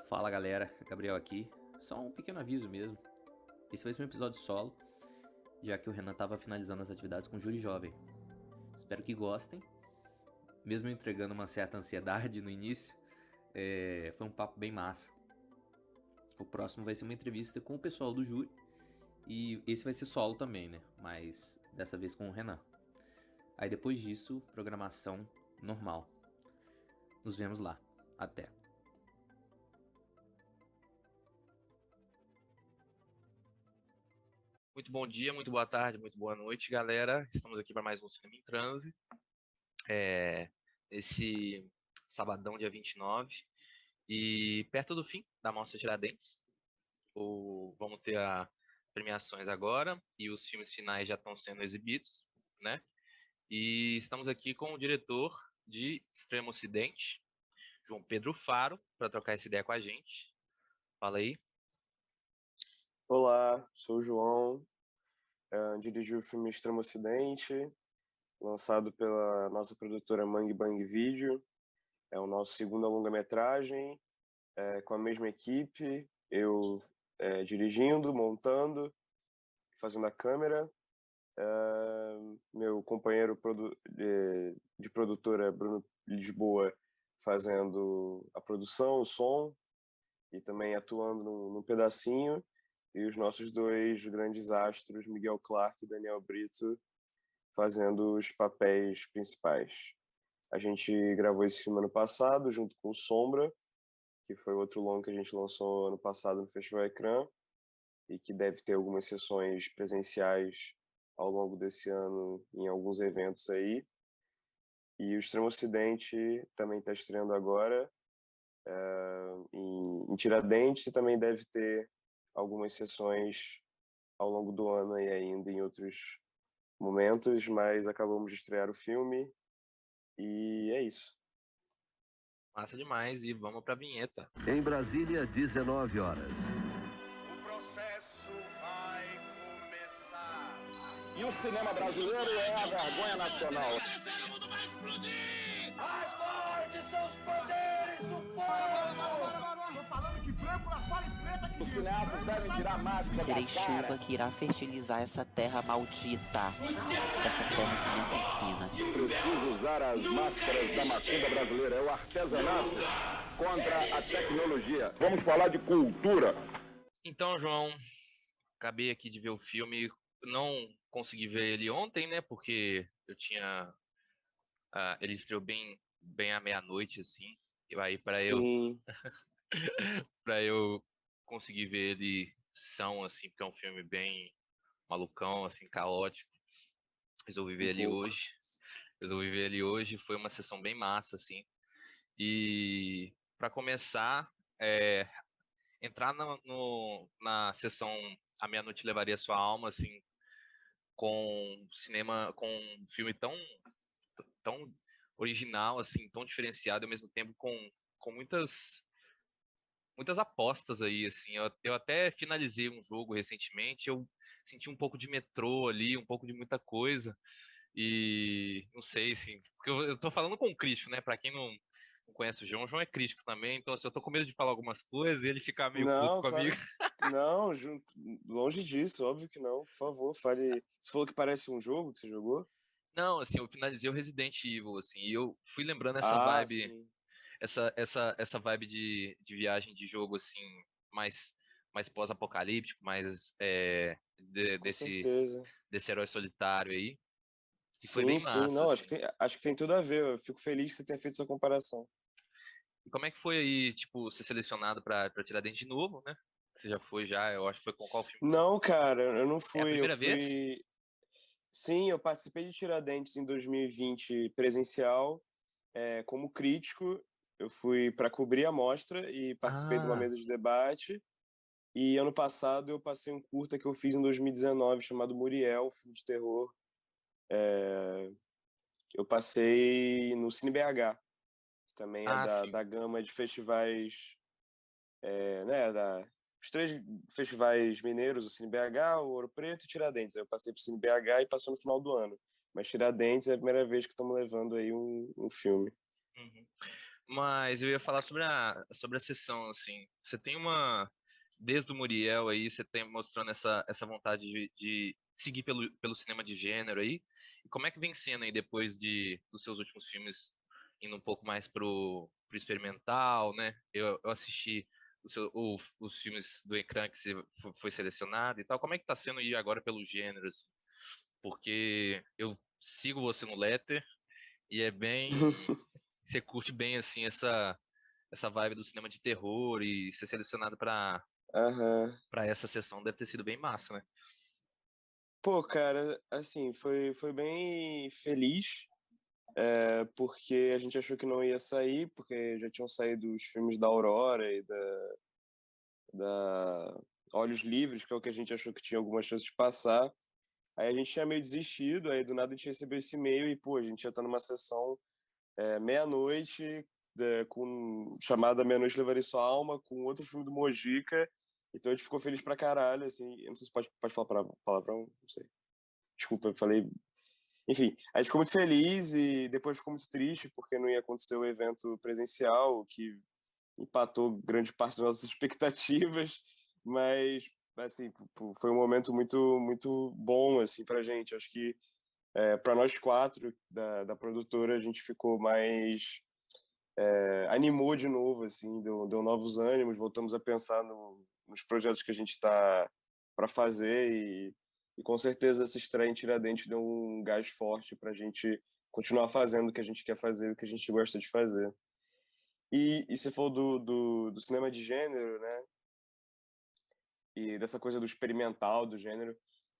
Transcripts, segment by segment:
Fala galera, Gabriel aqui. Só um pequeno aviso mesmo. Esse vai ser um episódio solo, já que o Renan estava finalizando as atividades com o Júri Jovem. Espero que gostem. Mesmo eu entregando uma certa ansiedade no início, foi um papo bem massa. O próximo vai ser uma entrevista com o pessoal do Júri. E esse vai ser solo também, né? Mas dessa vez com o Renan. Aí depois disso, programação normal. Nos vemos lá. Até. Muito bom dia, muito boa tarde, muito boa noite, galera. Estamos aqui para mais um Cinema em Transe. Esse sabadão, dia 29. E perto do fim da Mostra Tiradentes. Vamos ter as premiações agora e os filmes finais já estão sendo exibidos, né? E estamos aqui com o diretor de Extremo Ocidente, João Pedro Faro, para trocar essa ideia com a gente. Fala aí. Olá, sou o João, dirigi o filme Extremo Ocidente, lançado pela nossa produtora Mangue Bang Video. É o nosso segundo longa-metragem, com a mesma equipe, eu dirigindo, montando, fazendo a câmera. Meu companheiro de produtora, Bruno Lisboa, fazendo a produção, o som, e também atuando num pedacinho. E os nossos dois grandes astros, Miguel Clark e Daniel Brito, fazendo os papéis principais. A gente gravou esse filme ano passado, junto com o Sombra, que foi outro longo que a gente lançou ano passado no Festival Ecrã, e que deve ter algumas sessões presenciais ao longo desse ano em alguns eventos aí. E o Extremo Ocidente também está estreando agora em Tiradentes, e também deve ter algumas sessões ao longo do ano e ainda em outros momentos, mas acabamos de estrear o filme e é isso. Massa demais, e vamos para a vinheta. Em Brasília, 19 horas. O processo vai começar. E o cinema brasileiro é a vergonha nacional. O mundo vai explodir! Mais forte são os poderes do povo! Tô falando que branco lá fora e preta aqui Os dentro. cineastas devem tirar máscara Terei da cara. chuva que irá fertilizar essa terra maldita. Essa terra que me assassina. Preciso usar as máscaras da macumba brasileira. É o artesanato contra a tecnologia. Vamos falar de cultura. Então, João, acabei aqui de ver o filme. Não consegui ver ele ontem, né? Porque eu tinha... ele estreou bem à meia-noite, assim. E aí, Sim. para eu conseguir ver ele são, assim, porque é um filme bem malucão, assim, caótico. Resolvi ver ele hoje. Foi uma sessão bem massa, assim. E para começar, entrar na sessão A Meia-Noite Levaria Sua Alma, assim, com um filme tão original, assim, tão diferenciado, ao mesmo tempo com muitas apostas aí, assim. Eu até finalizei um jogo recentemente, eu senti um pouco de metrô ali, um pouco de muita coisa, e não sei, assim, porque eu tô falando com um crítico, né? Pra quem não conhece o João é crítico também, então assim, eu tô com medo de falar algumas coisas e ele ficar meio puto comigo. Não, longe disso, óbvio que não. Por favor, fale. Você falou que parece um jogo que você jogou? Não, assim, eu finalizei o Resident Evil, assim, e eu fui lembrando essa vibe, sim. essa vibe de viagem de jogo, assim, mais pós-apocalíptico, mais Com certeza. desse herói solitário aí. E foi Sim, bem sim. massa, Não, assim. acho que tem tudo a ver. Eu fico feliz que você tenha feito essa comparação. E como é que foi aí, tipo, ser selecionado pra Tiradentes de novo, né? Você já foi, eu acho que foi com qual filme? Não, cara, eu não fui. É a primeira vez? Sim, eu participei de Tiradentes em 2020 presencial, como crítico. Eu fui para cobrir a mostra e participei de uma mesa de debate. E ano passado eu passei um curta que eu fiz em 2019 chamado Muriel, filme de terror. Eu passei no Cine BH, que também é da gama de festivais, né, os 3 festivais mineiros, o Cine BH, o Ouro Preto e Tiradentes. Eu passei pro Cine BH e passou no final do ano. Mas Tiradentes é a primeira vez que estamos levando aí um filme. Uhum. Mas eu ia falar sobre a sessão, assim. Você tem desde o Muriel aí, você tem mostrando essa vontade de seguir pelo cinema de gênero aí. E como é que vem sendo aí depois dos seus últimos filmes, indo um pouco mais pro experimental, né? Eu assisti os filmes do Ecrã que você foi selecionado e tal. Como é que tá sendo ir agora pelo gênero, assim? Porque eu sigo você no Letter e é bem. Você curte bem, assim, essa vibe do cinema de terror e ser selecionado pra Aham. para essa sessão deve ter sido bem massa, né? Pô, cara, assim, foi bem feliz, porque a gente achou que não ia sair, porque já tinham saído os filmes da Aurora e da Olhos Livres, que é o que a gente achou que tinha alguma chance de passar. Aí a gente tinha meio desistido, aí do nada a gente recebeu esse e-mail e, pô, a gente já tá numa sessão meia-noite, com chamada Meia-Noite Levarei Sua Alma, com outro filme do Mojica. Então a gente ficou feliz pra caralho, assim. Eu não sei se pode falar palavrão, não sei. Desculpa, eu falei. Enfim, a gente ficou muito feliz e depois ficou muito triste porque não ia acontecer o evento presencial, que empatou grande parte das nossas expectativas, mas assim, foi um momento muito muito bom assim pra gente. Acho que para nós quatro da produtora a gente ficou mais animou de novo, assim, deu novos ânimos, voltamos a pensar nos projetos que a gente está para fazer e com certeza essa estreia em Tiradentes deu um gás forte para a gente continuar fazendo o que a gente quer fazer, o que a gente gosta de fazer. E você falou do cinema de gênero, né? E dessa coisa do experimental do gênero.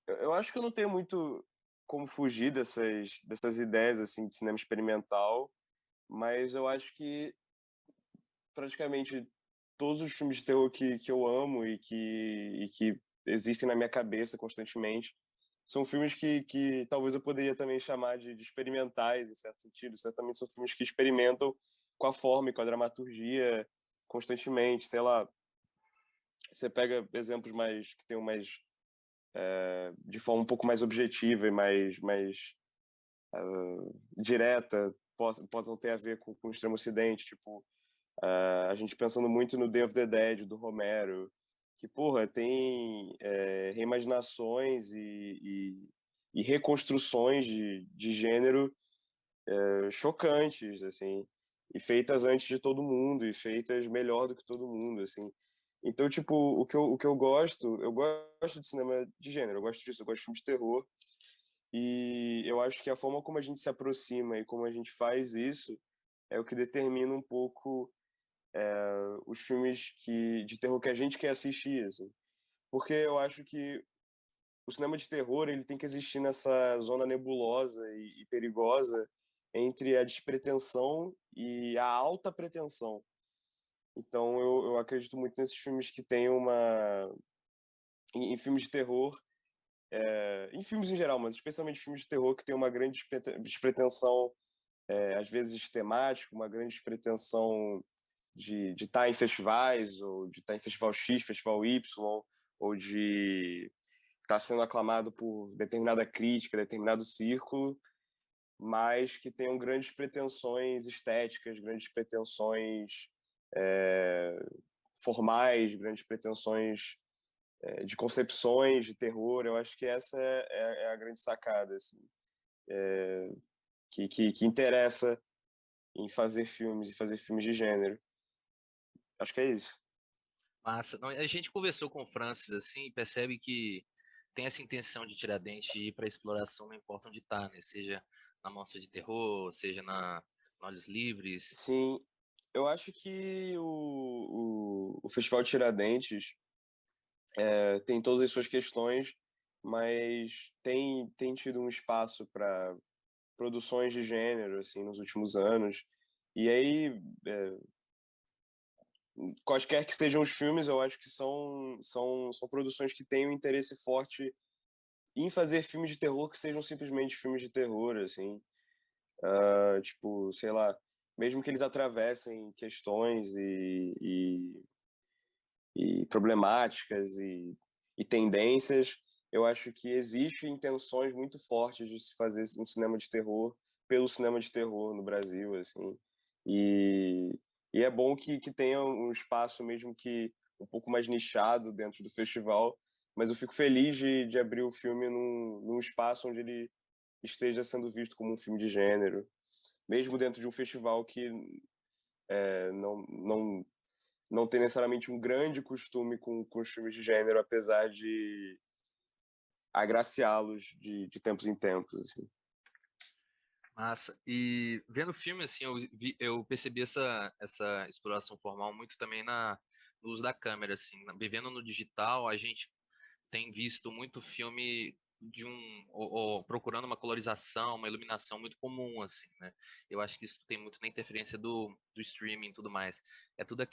Eu acho que eu não tenho muito como fugir dessas ideias assim de cinema experimental, mas eu acho que praticamente todos os filmes de terror que eu amo e que existem na minha cabeça constantemente são filmes que talvez eu poderia também chamar de experimentais, em certo sentido. Certamente são filmes que experimentam com a forma e com a dramaturgia constantemente. Sei lá, você pega exemplos mais que tenham mais de forma um pouco mais objetiva e mais direta, possam ter a ver com o Extremo Ocidente, tipo a gente pensando muito no Day of the Dead, do Romero, que, porra, tem reimaginações e reconstruções de gênero chocantes, assim, e feitas antes de todo mundo, e feitas melhor do que todo mundo, assim. Então, tipo, o que eu gosto de cinema de gênero, eu gosto disso, eu gosto de filme de terror, e eu acho que a forma como a gente se aproxima e como a gente faz isso é o que determina um pouco os filmes de terror que a gente quer assistir, assim. Porque eu acho que o cinema de terror ele tem que existir nessa zona nebulosa e perigosa entre a despretensão e a alta pretensão. Então eu acredito muito nesses filmes que têm em filmes de terror, em filmes em geral, mas especialmente filmes de terror que têm uma grande despretensão, às vezes temática, uma grande pretensão de estar em festivais, ou de estar em festival X, festival Y, ou de estar sendo aclamado por determinada crítica, determinado círculo, mas que tenham grandes pretensões estéticas, grandes pretensões formais, grandes pretensões de concepções de terror. Eu acho que essa é a grande sacada, assim, que interessa em fazer filmes e fazer filmes de gênero. Acho que é isso. Massa. Não, a gente conversou com o Francis, assim, e percebe que tem essa intenção de Tiradentes de ir pra exploração, não importa onde tá, né? Seja na Mostra de Terror, seja na Olhos Livres. Sim, eu acho que o Festival Tiradentes tem todas as suas questões, mas tem tido um espaço para produções de gênero assim nos últimos anos. E aí, quaisquer que sejam os filmes, eu acho que são produções que têm um interesse forte em fazer filmes de terror que sejam simplesmente filmes de terror, assim. Tipo, sei lá, mesmo que eles atravessem questões e problemáticas e tendências, eu acho que existem intenções muito fortes de se fazer um cinema de terror pelo cinema de terror no Brasil, assim. E, e é bom que tenha um espaço mesmo que um pouco mais nichado dentro do festival, mas eu fico feliz de abrir o filme num espaço onde ele esteja sendo visto como um filme de gênero, mesmo dentro de um festival que não tem necessariamente um grande costume com os filmes de gênero, apesar de agraciá-los de tempos em tempos, assim. Massa. E vendo o filme, assim, eu percebi essa exploração formal muito também no uso da câmera, assim. Vivendo no digital, a gente tem visto muito filme ou procurando uma colorização, uma iluminação muito comum, assim, né? Eu acho que isso tem muito na interferência do streaming e tudo mais. É tudo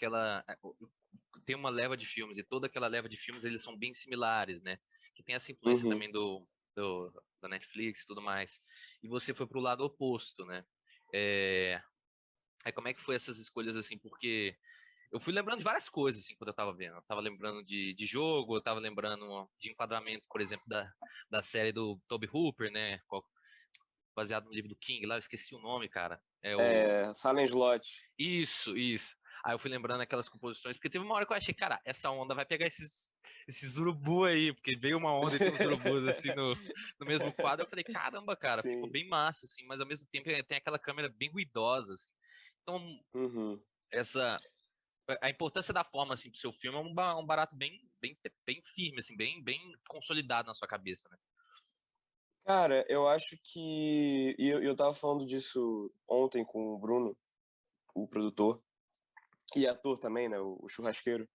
tem uma leva de filmes, e toda aquela leva de filmes, eles são bem similares, né? Que tem essa influência também da Netflix e tudo mais. E você foi pro lado oposto, né? É... Aí como é que foi essas escolhas, assim? Porque eu fui lembrando de várias coisas, assim, quando eu tava vendo. Eu tava lembrando de jogo, eu tava lembrando de enquadramento, por exemplo, da série do Toby Hooper, né? Baseado no livro do King, lá, eu esqueci o nome, cara. Silent Slot. Isso. Aí eu fui lembrando aquelas composições, porque teve uma hora que eu achei, cara, essa onda vai pegar esses urubu aí, porque veio uma onda e tem uns urubus, assim, no mesmo quadro. Eu falei, caramba, cara, ficou Sim. bem massa, assim, mas ao mesmo tempo tem aquela câmera bem ruidosa, assim. Então, a importância da forma, assim, pro seu filme é um barato bem firme, assim, bem consolidado na sua cabeça, né? Cara, eu acho que... E eu tava falando disso ontem com o Bruno, o produtor, e ator também, né, o churrasqueiro.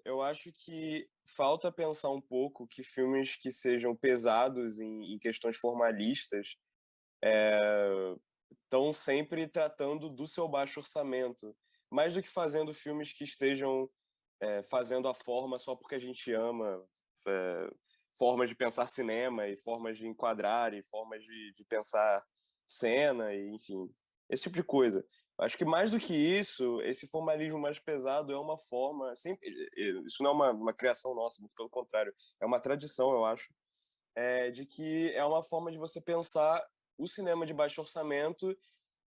Eu acho que falta pensar um pouco que filmes que sejam pesados em questões formalistas estão sempre tratando do seu baixo orçamento, mais do que fazendo filmes que estejam fazendo a forma só porque a gente ama, formas de pensar cinema e formas de enquadrar e formas de pensar cena e enfim, esse tipo de coisa. Acho que mais do que isso, esse formalismo mais pesado é uma forma, sempre, isso não é uma criação nossa, muito pelo contrário, é uma tradição, eu acho, de que é uma forma de você pensar o cinema de baixo orçamento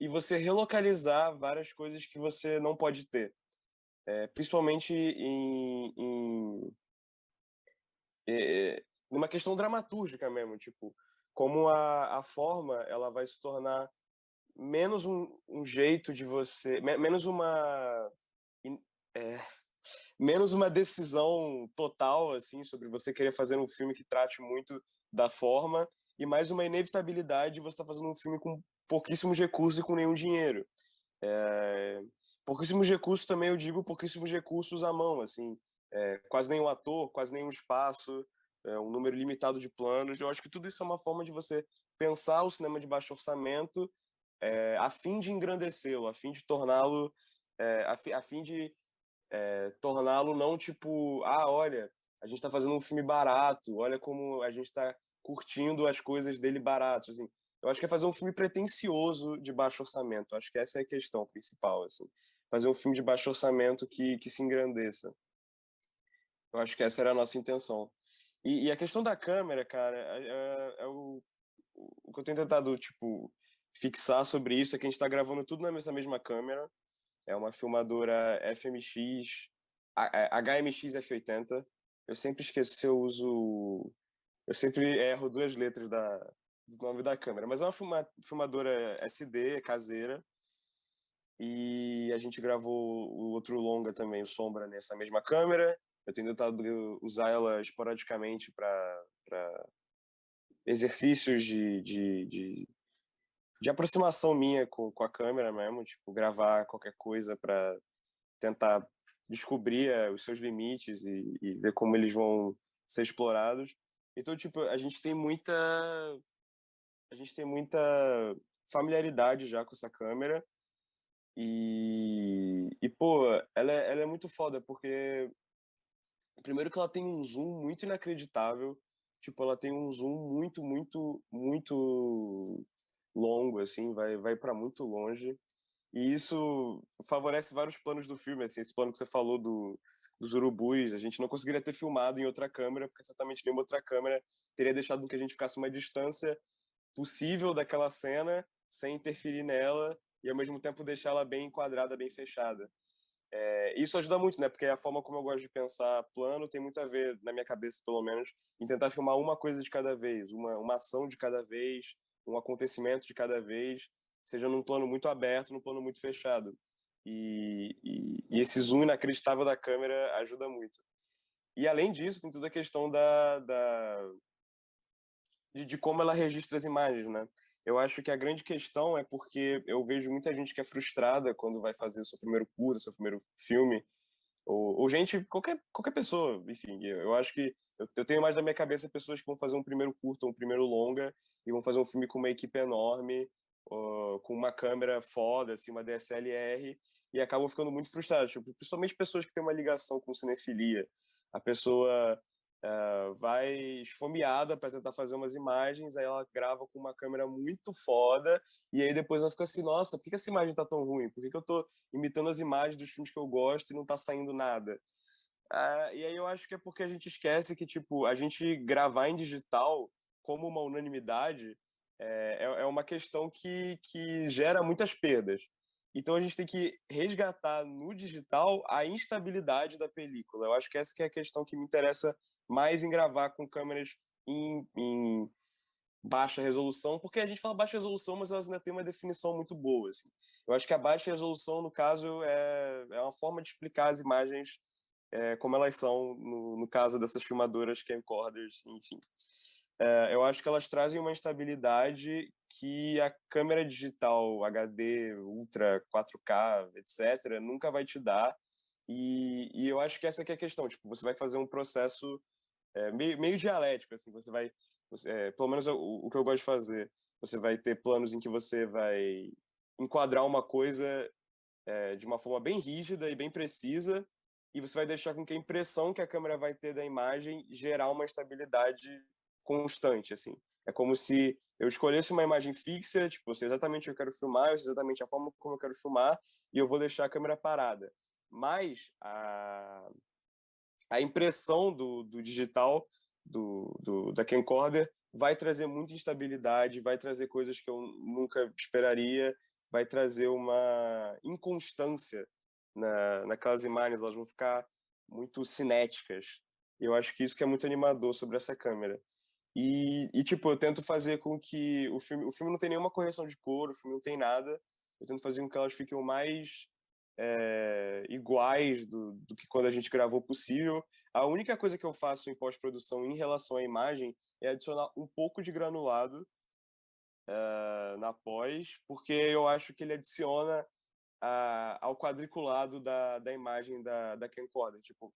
e você relocalizar várias coisas que você não pode ter. Principalmente numa questão dramatúrgica mesmo, tipo, como a forma ela vai se tornar menos um jeito de você, menos uma decisão total assim sobre você querer fazer um filme que trate muito da forma e mais uma inevitabilidade de você estar fazendo um filme com pouquíssimos recursos e com nenhum dinheiro. Pouquíssimos recursos também, eu digo pouquíssimos recursos à mão, assim, quase nenhum ator, quase nenhum espaço, um número limitado de planos. Eu acho que tudo isso é uma forma de você pensar o cinema de baixo orçamento a fim de engrandecê-lo, a fim de torná-lo, a fim de torná-lo não tipo, olha, a gente está fazendo um filme barato, olha como a gente está curtindo as coisas dele barato, assim. Eu acho que é fazer um filme pretensioso de baixo orçamento. Eu acho que essa é a questão principal, assim. Fazer um filme de baixo orçamento que se engrandeça. Eu acho que essa era a nossa intenção. E a questão da câmera, cara, o que eu tenho tentado, tipo, fixar sobre isso é que a gente está gravando tudo nessa mesma câmera. É uma filmadora FMX, HMX F80. Eu sempre esqueço se eu uso... Eu sempre erro duas letras do nome da câmera. Mas é uma filmadora SD, caseira. E a gente gravou o outro longa também, o Sombra, nessa mesma câmera. Eu tenho tentado usar ela esporadicamente para exercícios de aproximação minha com a câmera mesmo, tipo, gravar qualquer coisa para tentar descobrir os seus limites e ver como eles vão ser explorados. Então, tipo, a gente tem muita familiaridade já com essa câmera e pô, ela é muito foda, porque primeiro que ela tem um zoom muito inacreditável, tipo, ela tem um zoom muito, muito, muito longo, assim, vai para muito longe. E isso favorece vários planos do filme, assim, esse plano que você falou dos urubus, a gente não conseguiria ter filmado em outra câmera, porque certamente nenhuma outra câmera teria deixado com que a gente ficasse uma distância possível daquela cena, sem interferir nela e ao mesmo tempo deixar ela bem enquadrada, bem fechada. Isso ajuda muito, né? Porque a forma como eu gosto de pensar plano tem muito a ver, na minha cabeça pelo menos, em tentar filmar uma coisa de cada vez, uma ação de cada vez, um acontecimento de cada vez, seja num plano muito aberto, num plano muito fechado. E esse zoom inacreditável da câmera ajuda muito. E além disso, tem toda a questão de como ela registra as imagens, né? Eu acho que a grande questão é porque eu vejo muita gente que é frustrada quando vai fazer o seu primeiro curso, seu primeiro filme, ou gente, qualquer pessoa, enfim. Eu acho que eu tenho mais na minha cabeça pessoas que vão fazer um primeiro curto, um primeiro longa, e vão fazer um filme com uma equipe enorme, com uma câmera foda, assim, uma DSLR, e acabam ficando muito frustradas, tipo, principalmente pessoas que têm uma ligação com cinefilia. A pessoa vai esfomeada para tentar fazer umas imagens, aí ela grava com uma câmera muito foda, e aí depois ela fica assim, nossa, por que essa imagem tá tão ruim? Por que eu tô imitando as imagens dos filmes que eu gosto e não tá saindo nada? E aí eu acho que é porque a gente esquece que, tipo, a gente gravar em digital como uma unanimidade é uma questão que gera muitas perdas. Então a gente tem que resgatar no digital a instabilidade da película. Eu acho que essa que é a questão que me interessa mais em gravar com câmeras em baixa resolução, porque a gente fala baixa resolução, mas elas ainda têm uma definição muito boa, assim. Eu acho que a baixa resolução, no caso, é uma forma de explicar as imagens como elas são, no caso dessas filmadoras camcorders, enfim. Eu acho que elas trazem uma instabilidade que a câmera digital HD, Ultra, 4K, etc., nunca vai te dar. E eu acho que essa que é a questão. Tipo, você vai fazer um processo meio dialético, assim. Pelo menos o que eu gosto de fazer. Você vai ter planos em que você vai enquadrar uma coisa de uma forma bem rígida e bem precisa, e você vai deixar com que a impressão que a câmera vai ter da imagem gerar uma estabilidade constante, assim. É como se eu escolhesse uma imagem fixa, tipo, eu sei exatamente o que eu quero filmar, eu sei exatamente a forma como eu quero filmar, e eu vou deixar a câmera parada. Mas a impressão do digital, da camcorder, vai trazer muita instabilidade, vai trazer coisas que eu nunca esperaria, vai trazer uma inconstância naquelas imagens, elas vão ficar muito cinéticas. E eu acho que isso que é muito animador sobre essa câmera. Tipo, eu tento fazer com que o filme não tem nenhuma correção de cor, o filme não tem nada. Eu tento fazer com que elas fiquem o mais iguais do que quando a gente gravou possível. A única coisa que eu faço em pós-produção em relação à imagem é adicionar um pouco de granulado na pós, porque eu acho que ele adiciona ao quadriculado da imagem da camcorder. Tipo,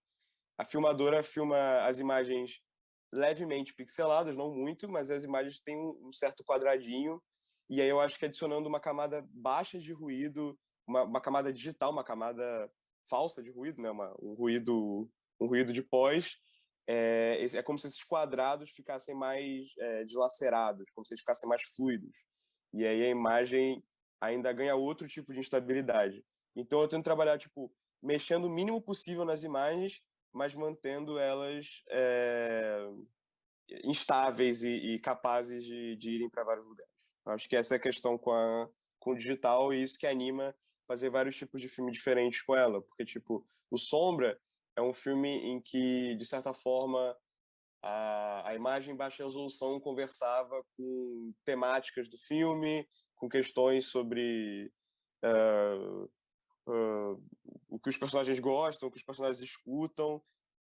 a filmadora filma as imagens levemente pixeladas, não muito, mas as imagens têm um certo quadradinho, e aí eu acho que adicionando uma camada baixa de ruído, uma camada digital, uma camada falsa de ruído, né? um ruído de pós, é como se esses quadrados ficassem mais dilacerados, como se eles ficassem mais fluidos. E aí a imagem ainda ganha outro tipo de instabilidade. Então eu tento trabalhar, tipo, mexendo o mínimo possível nas imagens, mas mantendo elas instáveis e capazes de irem para vários lugares. Eu acho que essa é a questão com o digital, e isso que anima fazer vários tipos de filme diferentes com ela, porque, tipo, o Sombra é um filme em que, de certa forma, a imagem em baixa resolução conversava com temáticas do filme, com questões sobre o que os personagens gostam, o que os personagens escutam,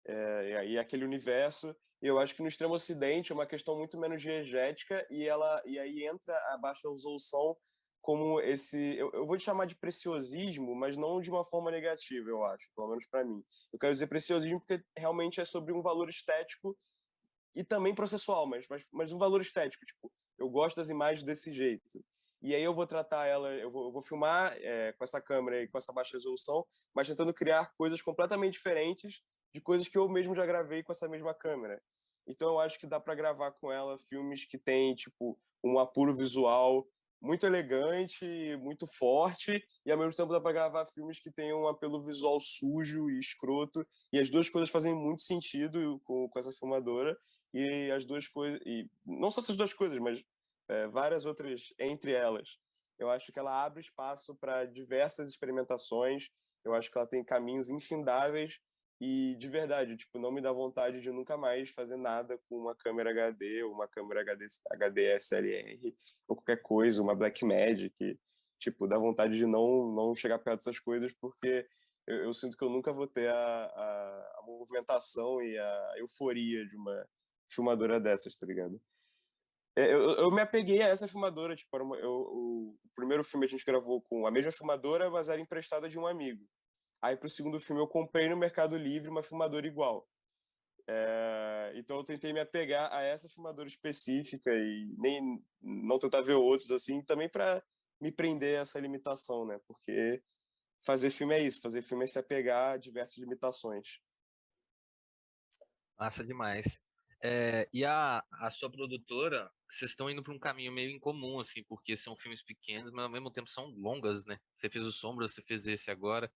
e aquele universo. Eu acho que no Extremo Ocidente é uma questão muito menos diegética, e aí entra a baixa resolução como eu vou te chamar de preciosismo, mas não de uma forma negativa, eu acho, pelo menos para mim. Eu quero dizer preciosismo porque realmente é sobre um valor estético e também processual, mas um valor estético. Tipo, eu gosto das imagens desse jeito. E aí eu vou tratar ela, eu vou filmar com essa câmera e com essa baixa resolução, mas tentando criar coisas completamente diferentes de coisas que eu mesmo já gravei com essa mesma câmera. Então eu acho que dá para gravar com ela filmes que têm, tipo, um apuro visual muito elegante, muito forte, e ao mesmo tempo dá para gravar filmes que têm um apelo visual sujo e escroto, e as duas coisas fazem muito sentido com essa filmadora, e as duas coisas, e não só essas duas coisas, mas várias outras entre elas. Eu acho que ela abre espaço para diversas experimentações. Eu acho que ela tem caminhos infindáveis e, de verdade, tipo, não me dá vontade de nunca mais fazer nada com uma câmera HD ou uma câmera HD SLR ou qualquer coisa, uma Blackmagic. Tipo, dá vontade de não chegar perto dessas coisas porque eu sinto que eu nunca vou ter a movimentação e a euforia de uma filmadora dessas, tá ligado? Eu me apeguei a essa filmadora, tipo, o primeiro filme a gente gravou com a mesma filmadora, mas era emprestada de um amigo. Aí pro segundo filme eu comprei no Mercado Livre uma filmadora igual. Então eu tentei me apegar a essa filmadora específica e nem não tentar ver outros assim, também para me prender a essa limitação, né? Porque fazer filme é isso, fazer filme é se apegar a diversas limitações. Massa demais. E a sua produtora, vocês estão indo para um caminho meio incomum, assim, porque são filmes pequenos, mas ao mesmo tempo são longas, né? Você fez o Sombra, você fez esse agora.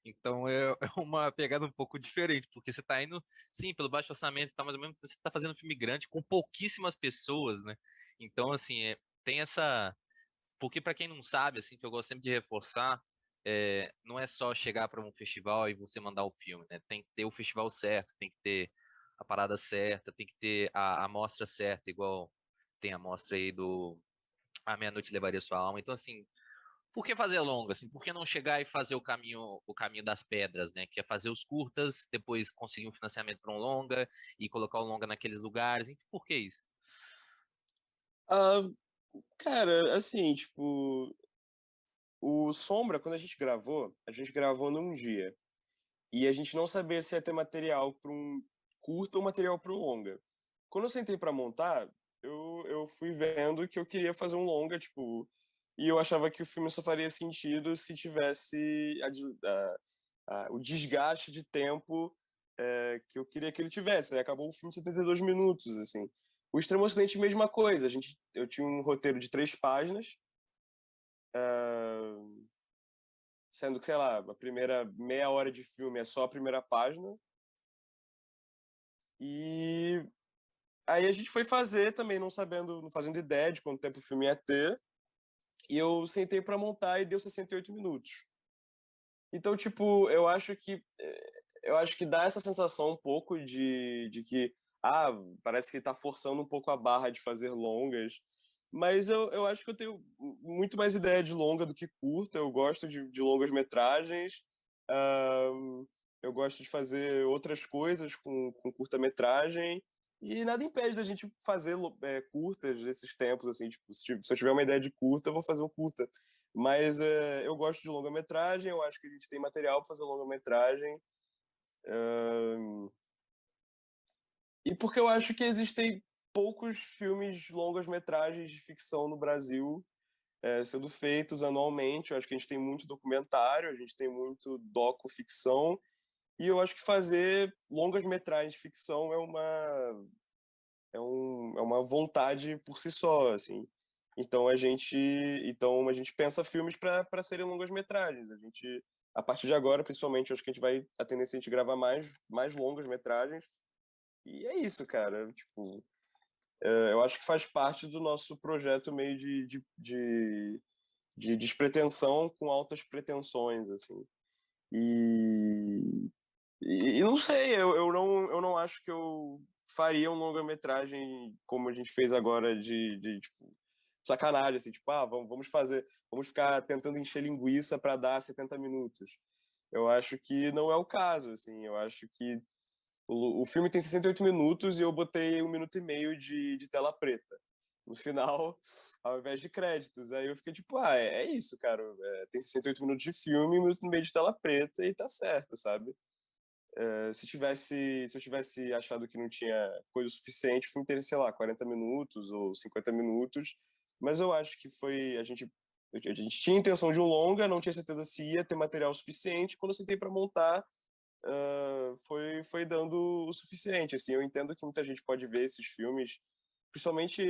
Então é uma pegada um pouco diferente, porque você está indo, sim, pelo baixo orçamento e tal, mas ao mesmo tempo você está fazendo um filme grande com pouquíssimas pessoas, né? Então, assim, tem essa. Porque para quem não sabe, assim, que eu gosto sempre de reforçar, não é só chegar para um festival e você mandar o filme, né? Tem que ter o festival certo, tem que ter a parada certa, tem que ter a amostra certa, igual tem a amostra aí do A Meia-Noite Levaria Sua Alma. Então, assim, por que fazer longa? Assim, por que não chegar e fazer o caminho das pedras, né? Que é fazer os curtas, depois conseguir um financiamento para um longa e colocar o longa naqueles lugares. Enfim, por que isso? Ah, cara, assim, tipo, o Sombra, quando a gente gravou num dia. E a gente não sabia se ia ter material para um curto ou material para um longa. Quando eu sentei para montar, eu fui vendo que eu queria fazer um longa, tipo, e eu achava que o filme só faria sentido se tivesse o desgaste de tempo que eu queria que ele tivesse. Né? Acabou o filme em 72 minutos, assim. O Extremo Ocidente, mesma coisa. Eu tinha um roteiro de 3 páginas, sendo que, sei lá, a primeira meia hora de filme é só a primeira página. E aí a gente foi fazer também, não fazendo ideia de quanto tempo o filme ia ter. E eu sentei para montar e deu 68 minutos. Então, tipo, eu acho que dá essa sensação um pouco de que parece que ele tá forçando um pouco a barra de fazer longas. Mas eu acho que eu tenho muito mais ideia de longa do que curta. Eu gosto de longas metragens. Eu gosto de fazer outras coisas com curta-metragem. E nada impede da gente fazer curtas nesses tempos, assim, tipo, se eu tiver uma ideia de curta, eu vou fazer um curta. Mas eu gosto de longa-metragem, eu acho que a gente tem material para fazer longa-metragem. E porque eu acho que existem poucos filmes longas-metragens de ficção no Brasil sendo feitos anualmente. Eu acho que a gente tem muito documentário, a gente tem muito docu-ficção, e eu acho que fazer longas-metragens de ficção é uma vontade por si só, assim. Então a gente pensa filmes para serem longas-metragens. A partir de agora, principalmente, eu acho que a gente vai a tendência a gente gravar mais longas-metragens. E é isso, cara. Tipo, eu acho que faz parte do nosso projeto meio de despretensão com altas pretensões, assim. E, e não sei, eu não acho que eu faria um longa-metragem como a gente fez agora tipo, sacanagem, assim, tipo, vamos ficar tentando encher linguiça para dar 70 minutos. Eu acho que não é o caso, assim, eu acho que o filme tem 68 minutos e eu botei 1 minuto e meio de tela preta no final, ao invés de créditos. Aí eu fiquei tipo, é isso, cara. Tem 68 minutos de filme e 1 minuto e meio de tela preta e tá certo, sabe? Se eu tivesse achado que não tinha coisa suficiente, o filme teria, sei lá, 40 minutos ou 50 minutos. Mas eu acho que a gente tinha intenção de um longa, não tinha certeza se ia ter material suficiente. Quando eu sentei para montar, foi dando o suficiente. Assim, eu entendo que muita gente pode ver esses filmes, principalmente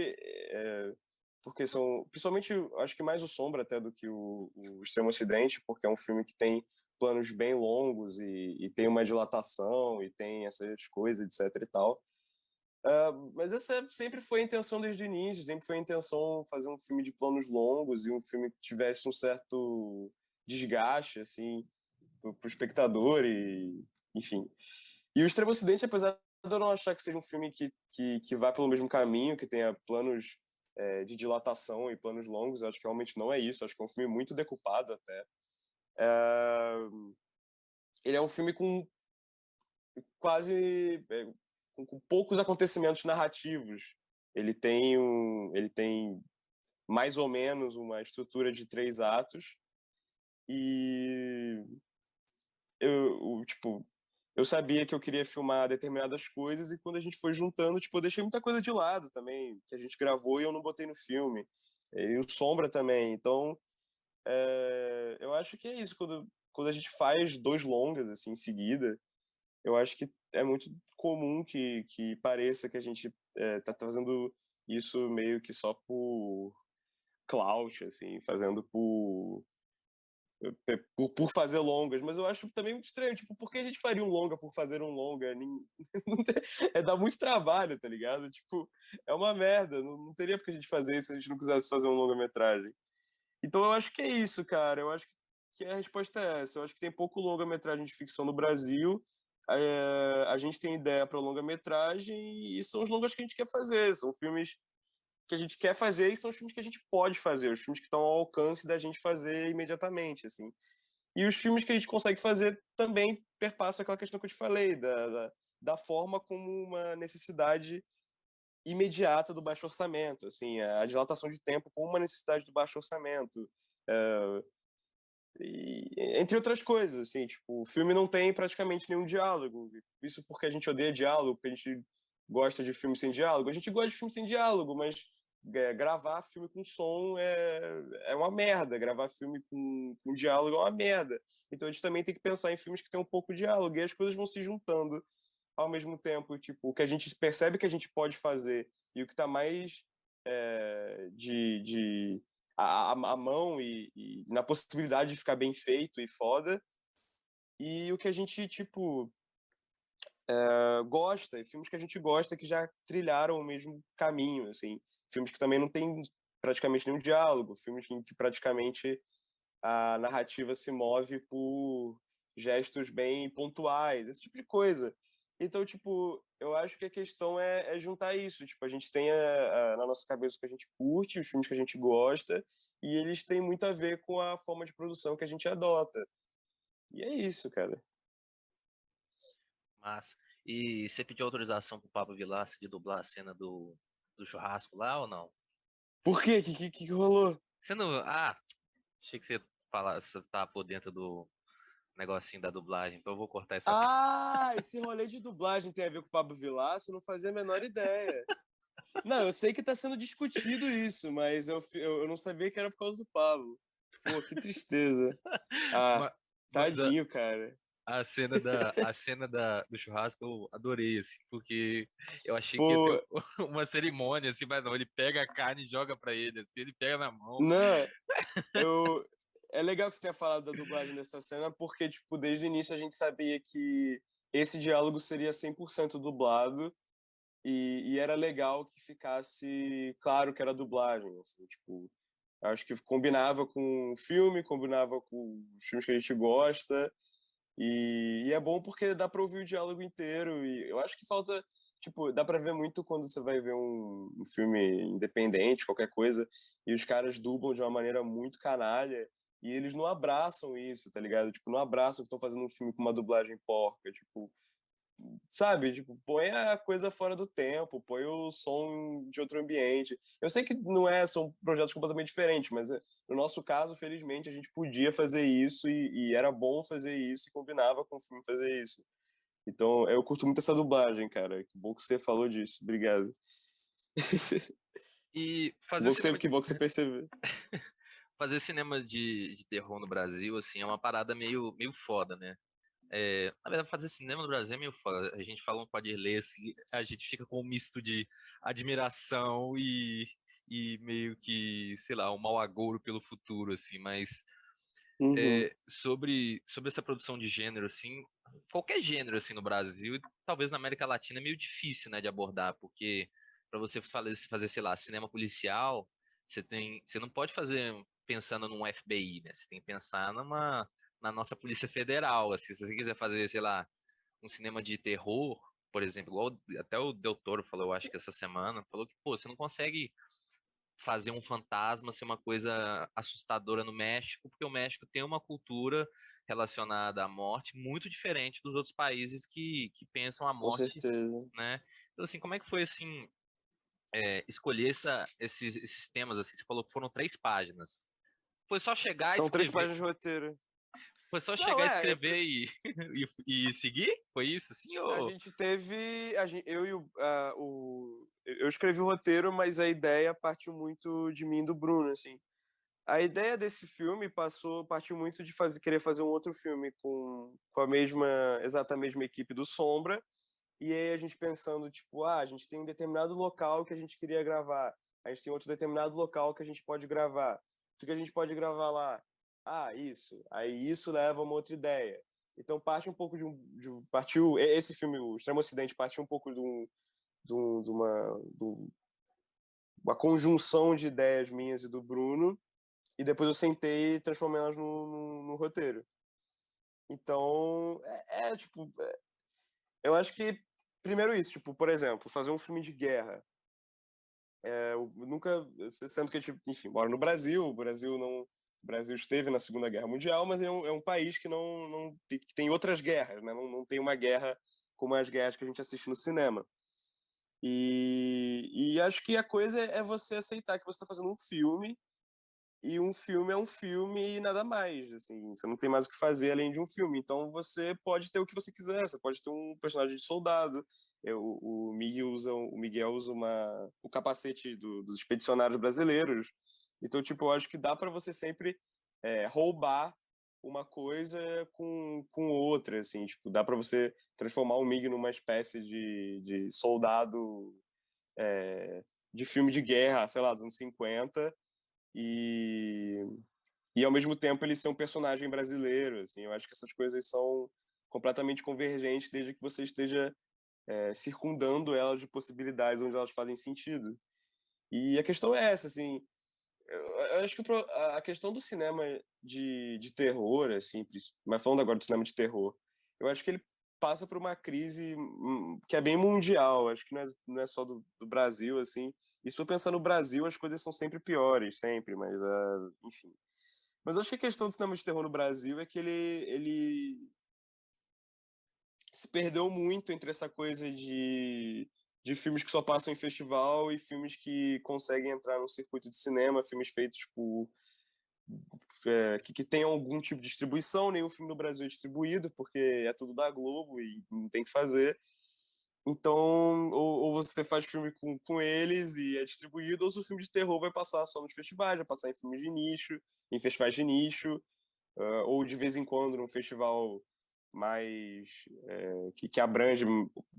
porque principalmente, acho que mais o Sombra até do que o Extremo Ocidente, porque é um filme que tem planos bem longos e tem uma dilatação e tem essas coisas, etc e tal. Mas essa sempre foi a intenção desde o início, sempre foi a intenção fazer um filme de planos longos e um filme que tivesse um certo desgaste, assim, pro espectador e, enfim. E o Extremo Ocidente, apesar de eu não achar que seja um filme que vá pelo mesmo caminho, que tenha planos de dilatação e planos longos, eu acho que realmente não é isso, eu acho que é um filme muito decupado até. Ele é um filme com quase com poucos acontecimentos narrativos. Ele tem mais ou menos uma estrutura de 3 atos e eu sabia que eu queria filmar determinadas coisas e quando a gente foi juntando, eu deixei muita coisa de lado também, que a gente gravou e eu não botei no filme. E o Sombra também. Então, eu acho que é isso. Quando a gente faz 2 longas assim em seguida, eu acho que é muito comum que pareça que a gente tá fazendo isso meio que só por clout, assim, fazendo por fazer longas, mas eu acho também muito estranho, tipo, por que a gente faria um longa por fazer um longa? Dá muito trabalho, tá ligado? Tipo, é uma merda, não teria por que a gente fazer isso se a gente não quisesse fazer um longa-metragem. Então eu acho que é isso, cara, eu acho que a resposta é essa, eu acho que tem pouco longa-metragem de ficção no Brasil, a gente tem ideia para longa-metragem e são os longas que a gente quer fazer, são filmes que a gente quer fazer e são os filmes que a gente pode fazer, os filmes que estão ao alcance da gente fazer imediatamente, assim. E os filmes que a gente consegue fazer também perpassam aquela questão que eu te falei, da forma como uma necessidade imediata do baixo orçamento, assim, a dilatação de tempo como uma necessidade do baixo orçamento, e, entre outras coisas, assim, tipo, o filme não tem praticamente nenhum diálogo, isso porque a gente odeia diálogo, porque a gente gosta de filme sem diálogo, a gente gosta de filme sem diálogo, mas gravar filme com som é uma merda, gravar filme com diálogo é uma merda. Então a gente também tem que pensar em filmes que tem um pouco de diálogo, e as coisas vão se juntando ao mesmo tempo. Tipo, o que a gente percebe que a gente pode fazer e o que está mais a mão e na possibilidade de ficar bem feito e foda, e o que a gente, tipo, gosta, e filmes que a gente gosta que já trilharam o mesmo caminho, assim. Filmes que também não tem praticamente nenhum diálogo, filmes que praticamente a narrativa se move por gestos bem pontuais, esse tipo de coisa. Então, tipo, eu acho que a questão é juntar isso. Tipo, a gente tem na nossa cabeça o que a gente curte, os filmes que a gente gosta, e eles têm muito a ver com a forma de produção que a gente adota. E é isso, cara. Massa. E você pediu autorização pro Pablo Vilaça de dublar a cena do churrasco lá ou não? Por quê? Que rolou? Você não. Ah, achei que você tava por dentro do negocinho da dublagem, então eu vou cortar essa parte. Ah, esse rolê de dublagem tem a ver com o Pablo Vilaça? Eu não fazia a menor ideia. Não, eu sei que tá sendo discutido isso, mas eu não sabia que era por causa do Pablo. Pô, que tristeza. Ah, Mas tadinho, cara. a cena do churrasco eu adorei, assim, porque eu achei que ia ter Pô, uma cerimônia, assim, mas não, ele pega a carne e joga pra ele, assim, ele pega na mão. não, eu... É legal que você tenha falado da dublagem dessa cena, porque, tipo, desde o início a gente sabia que esse diálogo seria 100% dublado e era legal que ficasse claro que era dublagem, assim, tipo, acho que combinava com o filme, combinava com os filmes que a gente gosta, e é bom porque dá para ouvir o diálogo inteiro, e eu acho que falta, tipo, dá para ver muito quando você vai ver um filme independente, qualquer coisa, e os caras dublam de uma maneira muito canalha, e eles não abraçam isso, tá ligado? Tipo, não abraçam que estão fazendo um filme com uma dublagem porca, tipo, sabe, tipo, põe a coisa fora do tempo, põe o som de outro ambiente. Eu sei que não são projetos completamente diferentes, mas no nosso caso, felizmente, a gente podia fazer isso e era bom fazer isso e combinava com o filme fazer isso. Então, eu curto muito essa dublagem, cara. Que bom que você falou disso. Obrigado. E Que bom que você percebeu. fazer cinema de terror no Brasil, assim, é uma parada meio foda, né? Na verdade, fazer cinema no Brasil é meio foda. A gente fala um Paderlei, assim, a gente fica com um misto de admiração e meio que, sei lá, um mau agouro pelo futuro, assim, mas Uhum. sobre essa produção de gênero, assim, qualquer gênero assim no Brasil, e talvez na América Latina é meio difícil, né, de abordar, porque para você fazer, sei lá, cinema policial, você não pode fazer pensando num FBI, né? Você tem que pensar na nossa Polícia Federal, assim, se você quiser fazer, sei lá, um cinema de terror, por exemplo, igual até o Del Toro falou, eu acho que essa semana, falou que, pô, você não consegue fazer um fantasma ser uma coisa assustadora no México, porque o México tem uma cultura relacionada à morte muito diferente dos outros países que pensam a Com morte, certeza. né? Então, assim, como é que foi, assim, escolher esses temas, assim, você falou que foram 3 páginas. Foi só chegar, São 3 escrever, páginas de roteiro. foi só Não, chegar, escrever e seguir? Foi isso, assim, a ou... gente teve. Eu e eu escrevi o roteiro, mas a ideia partiu muito de mim e do Bruno, assim. A ideia desse filme partiu muito de querer fazer um outro filme com exata mesma equipe do Sombra. E aí a gente pensando, tipo, a gente tem um determinado local que a gente queria gravar. A gente tem outro determinado local que a gente pode gravar. O que a gente pode gravar lá? Ah, isso. Aí isso leva a uma outra ideia. Então parte um pouco partiu esse filme, o Extremo Ocidente, partiu um pouco de uma conjunção de ideias minhas e do Bruno, e depois eu sentei e transformei elas no roteiro. Então, tipo, eu acho que primeiro isso, tipo, por exemplo, fazer um filme de guerra. Eu nunca, sendo que a gente, enfim, mora no Brasil, o Brasil esteve na Segunda Guerra Mundial, mas é um país que que tem outras guerras, né? Não tem uma guerra como as guerras que a gente assiste no cinema. E acho que a coisa é você aceitar que você está fazendo um filme, e um filme é um filme e nada mais, assim, você não tem mais o que fazer além de um filme. Então você pode ter o que você quiser, você pode ter um personagem de soldado. O Miguel usa o capacete dos expedicionários brasileiros. Então, tipo, eu acho que dá para você sempre roubar uma coisa com outra, assim, tipo, dá para você transformar o Mig numa espécie de soldado de filme de guerra, sei lá, dos anos 50, e, e ao mesmo tempo ele ser um personagem brasileiro, assim, eu acho que essas coisas são completamente convergentes desde que você esteja circundando elas de possibilidades onde elas fazem sentido. E a questão é essa, assim, eu acho que a questão do cinema de terror, assim, mas falando agora do cinema de terror, eu acho que ele passa por uma crise que é bem mundial, acho que não é só do Brasil, assim. E se eu pensar no Brasil, as coisas são sempre piores, sempre, mas, enfim. Mas acho que a questão do cinema de terror no Brasil é que ele se perdeu muito entre essa coisa de filmes que só passam em festival e filmes que conseguem entrar no circuito de cinema, filmes feitos que tenham algum tipo de distribuição. Nenhum filme no Brasil é distribuído, porque é tudo da Globo e não tem que fazer. Então, ou você faz filme com eles e é distribuído, ou se o filme de terror vai passar só nos festivais, vai passar em filmes de nicho, em festivais de nicho, ou de vez em quando num festival mais que abrange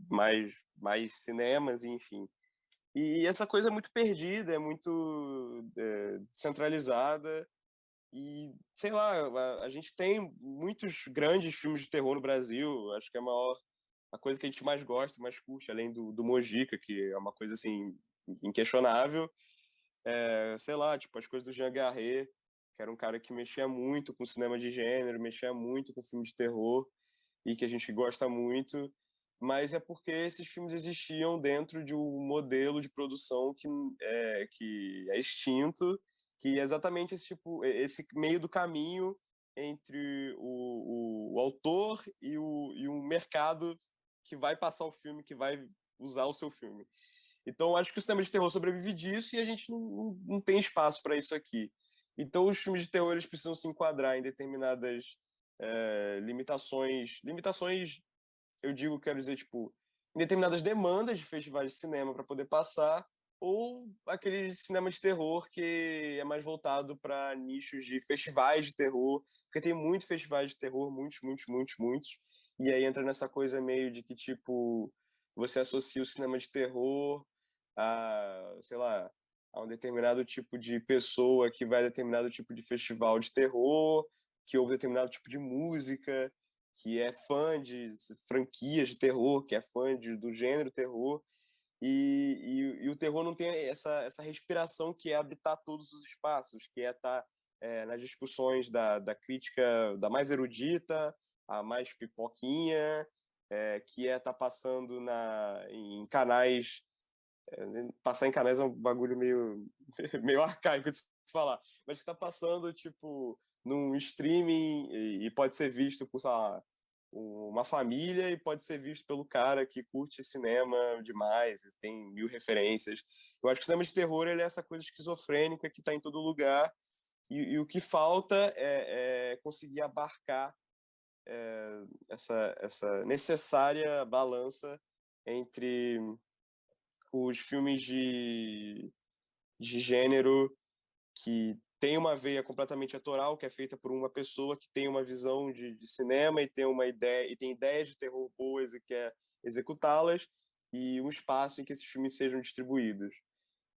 mais cinemas, enfim. E essa coisa é muito perdida, é muito centralizada, e sei lá, a gente tem muitos grandes filmes de terror no Brasil. Acho que a coisa que a gente mais gosta, mais curte, além do Mojica, que é uma coisa assim inquestionável, sei lá, tipo as coisas do Jean Garret, que era um cara que mexia muito com cinema de gênero, mexia muito com filme de terror, e que a gente gosta muito, mas é porque esses filmes existiam dentro de um modelo de produção que é extinto, que é exatamente esse meio do caminho entre o autor e o mercado que vai passar o filme, que vai usar o seu filme. Então, acho que o cinema de terror sobrevive disso e a gente não tem espaço para isso aqui. Então, os filmes de terror eles precisam se enquadrar em determinadas limitações. Limitações, eu digo, quero dizer, tipo, em determinadas demandas de festivais de cinema para poder passar, ou aquele cinema de terror que é mais voltado para nichos de festivais de terror, porque tem muitos festivais de terror, muitos, muitos, muitos, muitos, e aí entra nessa coisa meio de que, tipo, você associa o cinema de terror sei lá, a um determinado tipo de pessoa que vai a determinado tipo de festival de terror, que ouve determinado tipo de música, que é fã de franquias de terror, que é fã do gênero terror, e o terror não tem essa respiração que é habitar todos os espaços, que é estar nas discussões da crítica da mais erudita, a mais pipoquinha, que é estar passando em canais. Passar em canais é um bagulho meio arcaico de se falar, mas que está passando tipo num streaming e pode ser visto por, sei lá, uma família e pode ser visto pelo cara que curte cinema demais, tem 1000 referências. Eu acho que o cinema de terror ele é essa coisa esquizofrênica que está em todo lugar e o que falta é conseguir abarcar essa necessária balança entre os filmes de gênero que tem uma veia completamente autoral, que é feita por uma pessoa que tem uma visão de cinema e tem uma ideia e tem ideias de terror boas e quer executá-las, e um espaço em que esses filmes sejam distribuídos.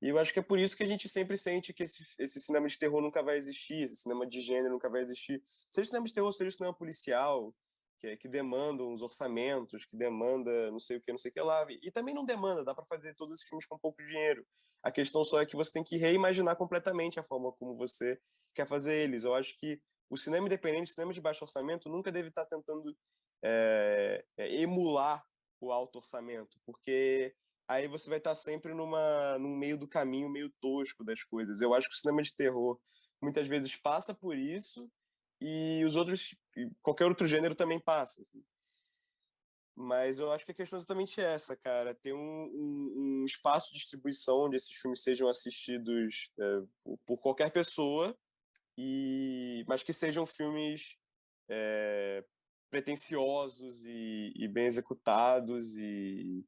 E eu acho que é por isso que a gente sempre sente que esse cinema de terror nunca vai existir, esse cinema de gênero nunca vai existir. Seja cinema de terror, seja cinema policial, que demanda uns orçamentos, que demanda não sei o que lá. E também não demanda, dá para fazer todos esses filmes com pouco dinheiro. A questão só é que você tem que reimaginar completamente a forma como você quer fazer eles. Eu acho que o cinema independente, o cinema de baixo orçamento, nunca deve estar tentando emular o alto orçamento, porque aí você vai estar sempre num meio do caminho meio tosco das coisas. Eu acho que o cinema de terror muitas vezes passa por isso, e qualquer outro gênero também passa, assim. Mas eu acho que a questão é exatamente essa, cara, ter um espaço de distribuição onde esses filmes sejam assistidos por qualquer pessoa, mas que sejam filmes pretensiosos e bem executados e,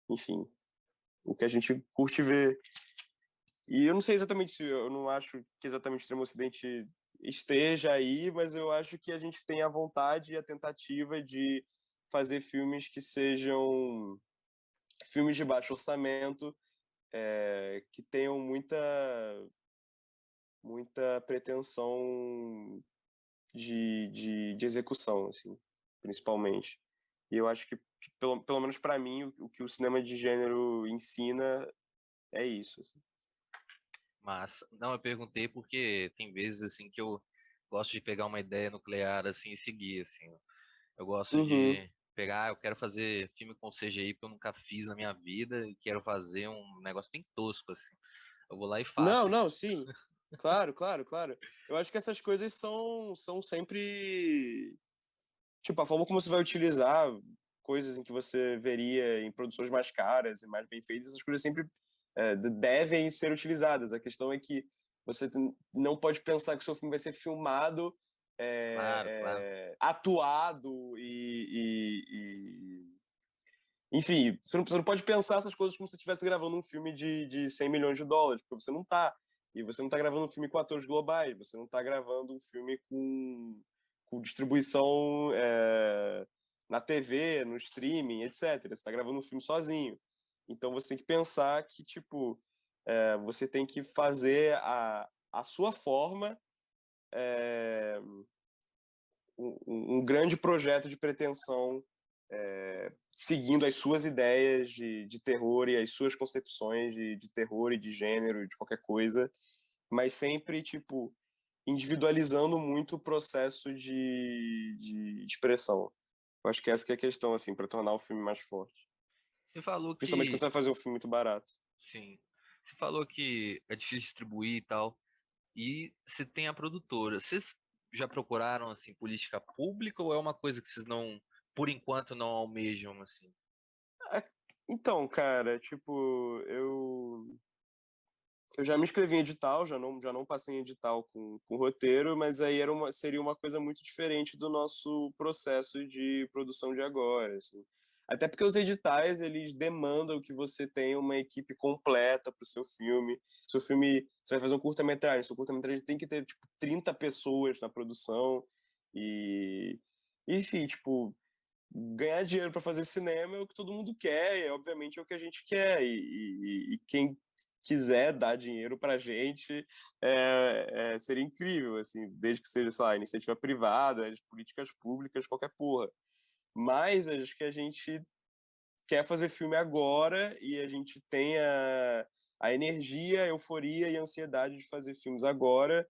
enfim, o que a gente curte ver. E eu não sei exatamente, eu não acho que exatamente o Extremo Ocidente esteja aí, mas eu acho que a gente tem a vontade e a tentativa de fazer filmes que sejam filmes de baixo orçamento, que tenham muita pretensão de execução, assim, principalmente. E eu acho que, pelo menos para mim, o que o cinema de gênero ensina é isso, assim. Mas, não, eu perguntei porque tem vezes, assim, que eu gosto de pegar uma ideia nuclear, assim, e seguir, assim. Eu gosto de pegar, eu quero fazer filme com CGI que eu nunca fiz na minha vida e quero fazer um negócio bem tosco, assim. Eu vou lá e faço. Não, sim. Claro, claro, claro. Eu acho que essas coisas são sempre... Tipo, a forma como você vai utilizar coisas em que você veria em produções mais caras e mais bem feitas, essas coisas sempre devem ser utilizadas. A questão é que você não pode pensar que o seu filme vai ser filmado, Claro, claro. atuado enfim, você não pode pensar essas coisas como se você estivesse gravando um filme de 100 milhões de dólares, porque você não está. E você não está gravando um filme com atores globais, você não está gravando um filme com distribuição na TV, no streaming, etc. Você está gravando um filme sozinho. Então você tem que pensar que, tipo, você tem que fazer a sua forma um grande projeto de pretensão seguindo as suas ideias de terror e as suas concepções de terror e de gênero, de qualquer coisa, mas sempre, tipo, individualizando muito o processo de expressão. Eu acho que essa que é a questão, assim, para tornar o filme mais forte. Você falou Principalmente quando que... você vai fazer um filme muito barato. Sim. Você falou que é difícil distribuir e tal. E você tem a produtora. Vocês já procuraram, assim, política pública ou é uma coisa que vocês não, por enquanto, não almejam, assim? Então, cara, tipo, eu já me inscrevi em edital, já não passei em edital com roteiro, mas aí seria uma coisa muito diferente do nosso processo de produção de agora, assim. Até porque os editais, eles demandam que você tenha uma equipe completa para o seu filme. Seu filme, você vai fazer um curta-metragem, seu curta-metragem tem que ter, tipo, 30 pessoas na produção e... Enfim, tipo, ganhar dinheiro para fazer cinema é o que todo mundo quer, e obviamente é o que a gente quer. E quem quiser dar dinheiro pra gente, seria incrível, assim, desde que seja, sei lá, iniciativa privada, políticas públicas, qualquer porra. Mas acho que a gente quer fazer filme agora e a gente tem a energia, a euforia e a ansiedade de fazer filmes agora.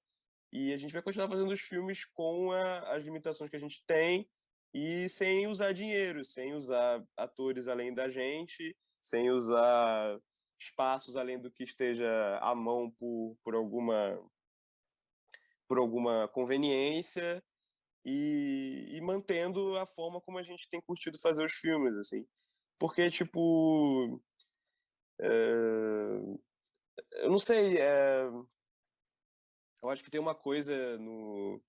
E a gente vai continuar fazendo os filmes com as limitações que a gente tem e sem usar dinheiro, sem usar atores além da gente, sem usar espaços além do que esteja à mão por alguma conveniência e mantendo a forma como a gente tem curtido fazer os filmes, assim. Porque, tipo, eu não sei, eu acho que tem uma coisa no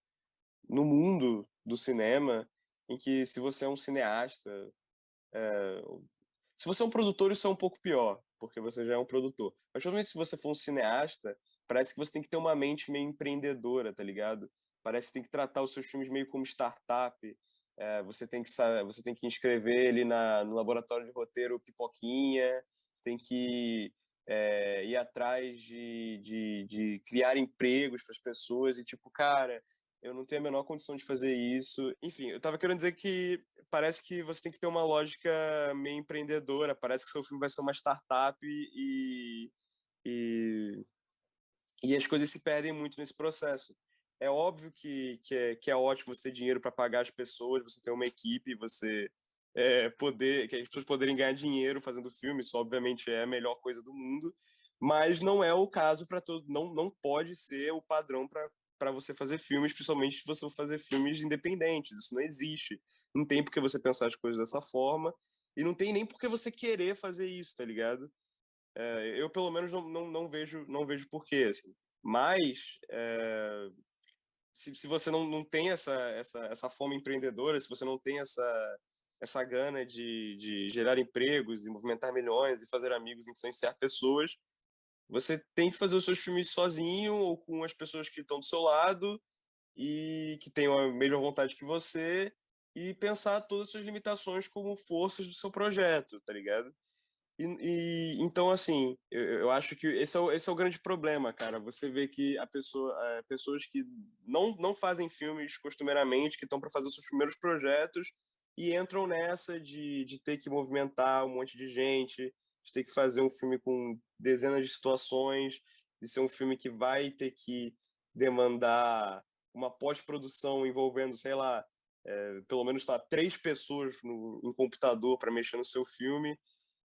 mundo do cinema em que se você é um cineasta, se você é um produtor, isso é um pouco pior, porque você já é um produtor. Mas principalmente se você for um cineasta, parece que você tem que ter uma mente meio empreendedora, tá ligado? Parece que tem que tratar os seus filmes meio como startup. Você tem que inscrever ele no laboratório de roteiro Pipoquinha, você tem que ir atrás de criar empregos para as pessoas e tipo, cara, eu não tenho a menor condição de fazer isso. Enfim, eu tava querendo dizer que parece que você tem que ter uma lógica meio empreendedora, parece que o seu filme vai ser uma startup e, e as coisas se perdem muito nesse processo. É óbvio que é ótimo você ter dinheiro para pagar as pessoas, você ter uma equipe, você que as pessoas poderem ganhar dinheiro fazendo filme, isso obviamente é a melhor coisa do mundo, mas não é o caso para todo, não pode ser o padrão para você fazer filmes, principalmente se você for fazer filmes independentes. Isso não existe. Não tem por que você pensar as coisas dessa forma e não tem nem por que você querer fazer isso, tá ligado? Eu pelo menos não vejo porquê, assim. Mas se você não tem essa fome empreendedora, se você não tem essa gana de gerar empregos e movimentar milhões e fazer amigos, influenciar pessoas, você tem que fazer os seus filmes sozinho ou com as pessoas que estão do seu lado e que tenham a mesma vontade que você e pensar todas as suas limitações como forças do seu projeto, tá ligado? Então, assim, eu acho que esse é o grande problema, cara. Você vê que pessoas que não fazem filmes costumeiramente, que estão para fazer os seus primeiros projetos e entram nessa de ter que movimentar um monte de gente, de ter que fazer um filme com dezenas de situações, de ser um filme que vai ter que demandar uma pós-produção envolvendo, sei lá, pelo menos tá, 3 pessoas no computador para mexer no seu filme.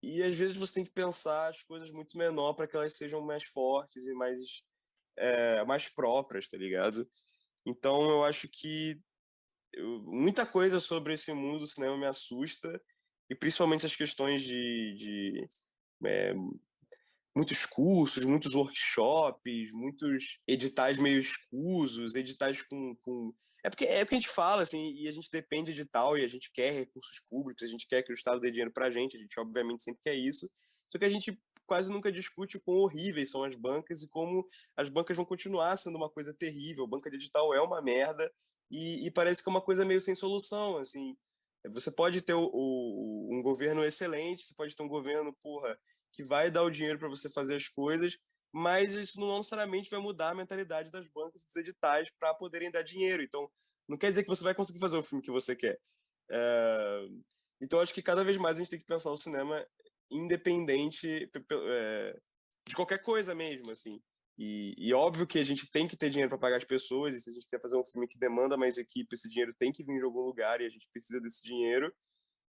E às vezes você tem que pensar as coisas muito menor para que elas sejam mais fortes e mais próprias, tá ligado? Então eu acho que muita coisa sobre esse mundo do cinema me assusta, e principalmente as questões de muitos cursos, muitos workshops, muitos editais meio escusos, editais com. É porque a gente fala, assim, e a gente depende de tal, e a gente quer recursos públicos, a gente quer que o Estado dê dinheiro pra gente, a gente obviamente sempre quer isso, só que a gente quase nunca discute o quão horríveis são as bancas e como as bancas vão continuar sendo uma coisa terrível. Banca de edital é uma merda e parece que é uma coisa meio sem solução, assim. Você pode ter um governo excelente, você pode ter um governo, porra, que vai dar o dinheiro para você fazer as coisas, mas isso não necessariamente vai mudar a mentalidade das bancas e dos editais para poderem dar dinheiro. Então, não quer dizer que você vai conseguir fazer o filme que você quer. É... Então, acho que cada vez mais a gente tem que pensar o cinema independente de qualquer coisa mesmo, assim. E óbvio que a gente tem que ter dinheiro para pagar as pessoas, e se a gente quer fazer um filme que demanda mais equipe, esse dinheiro tem que vir de algum lugar e a gente precisa desse dinheiro.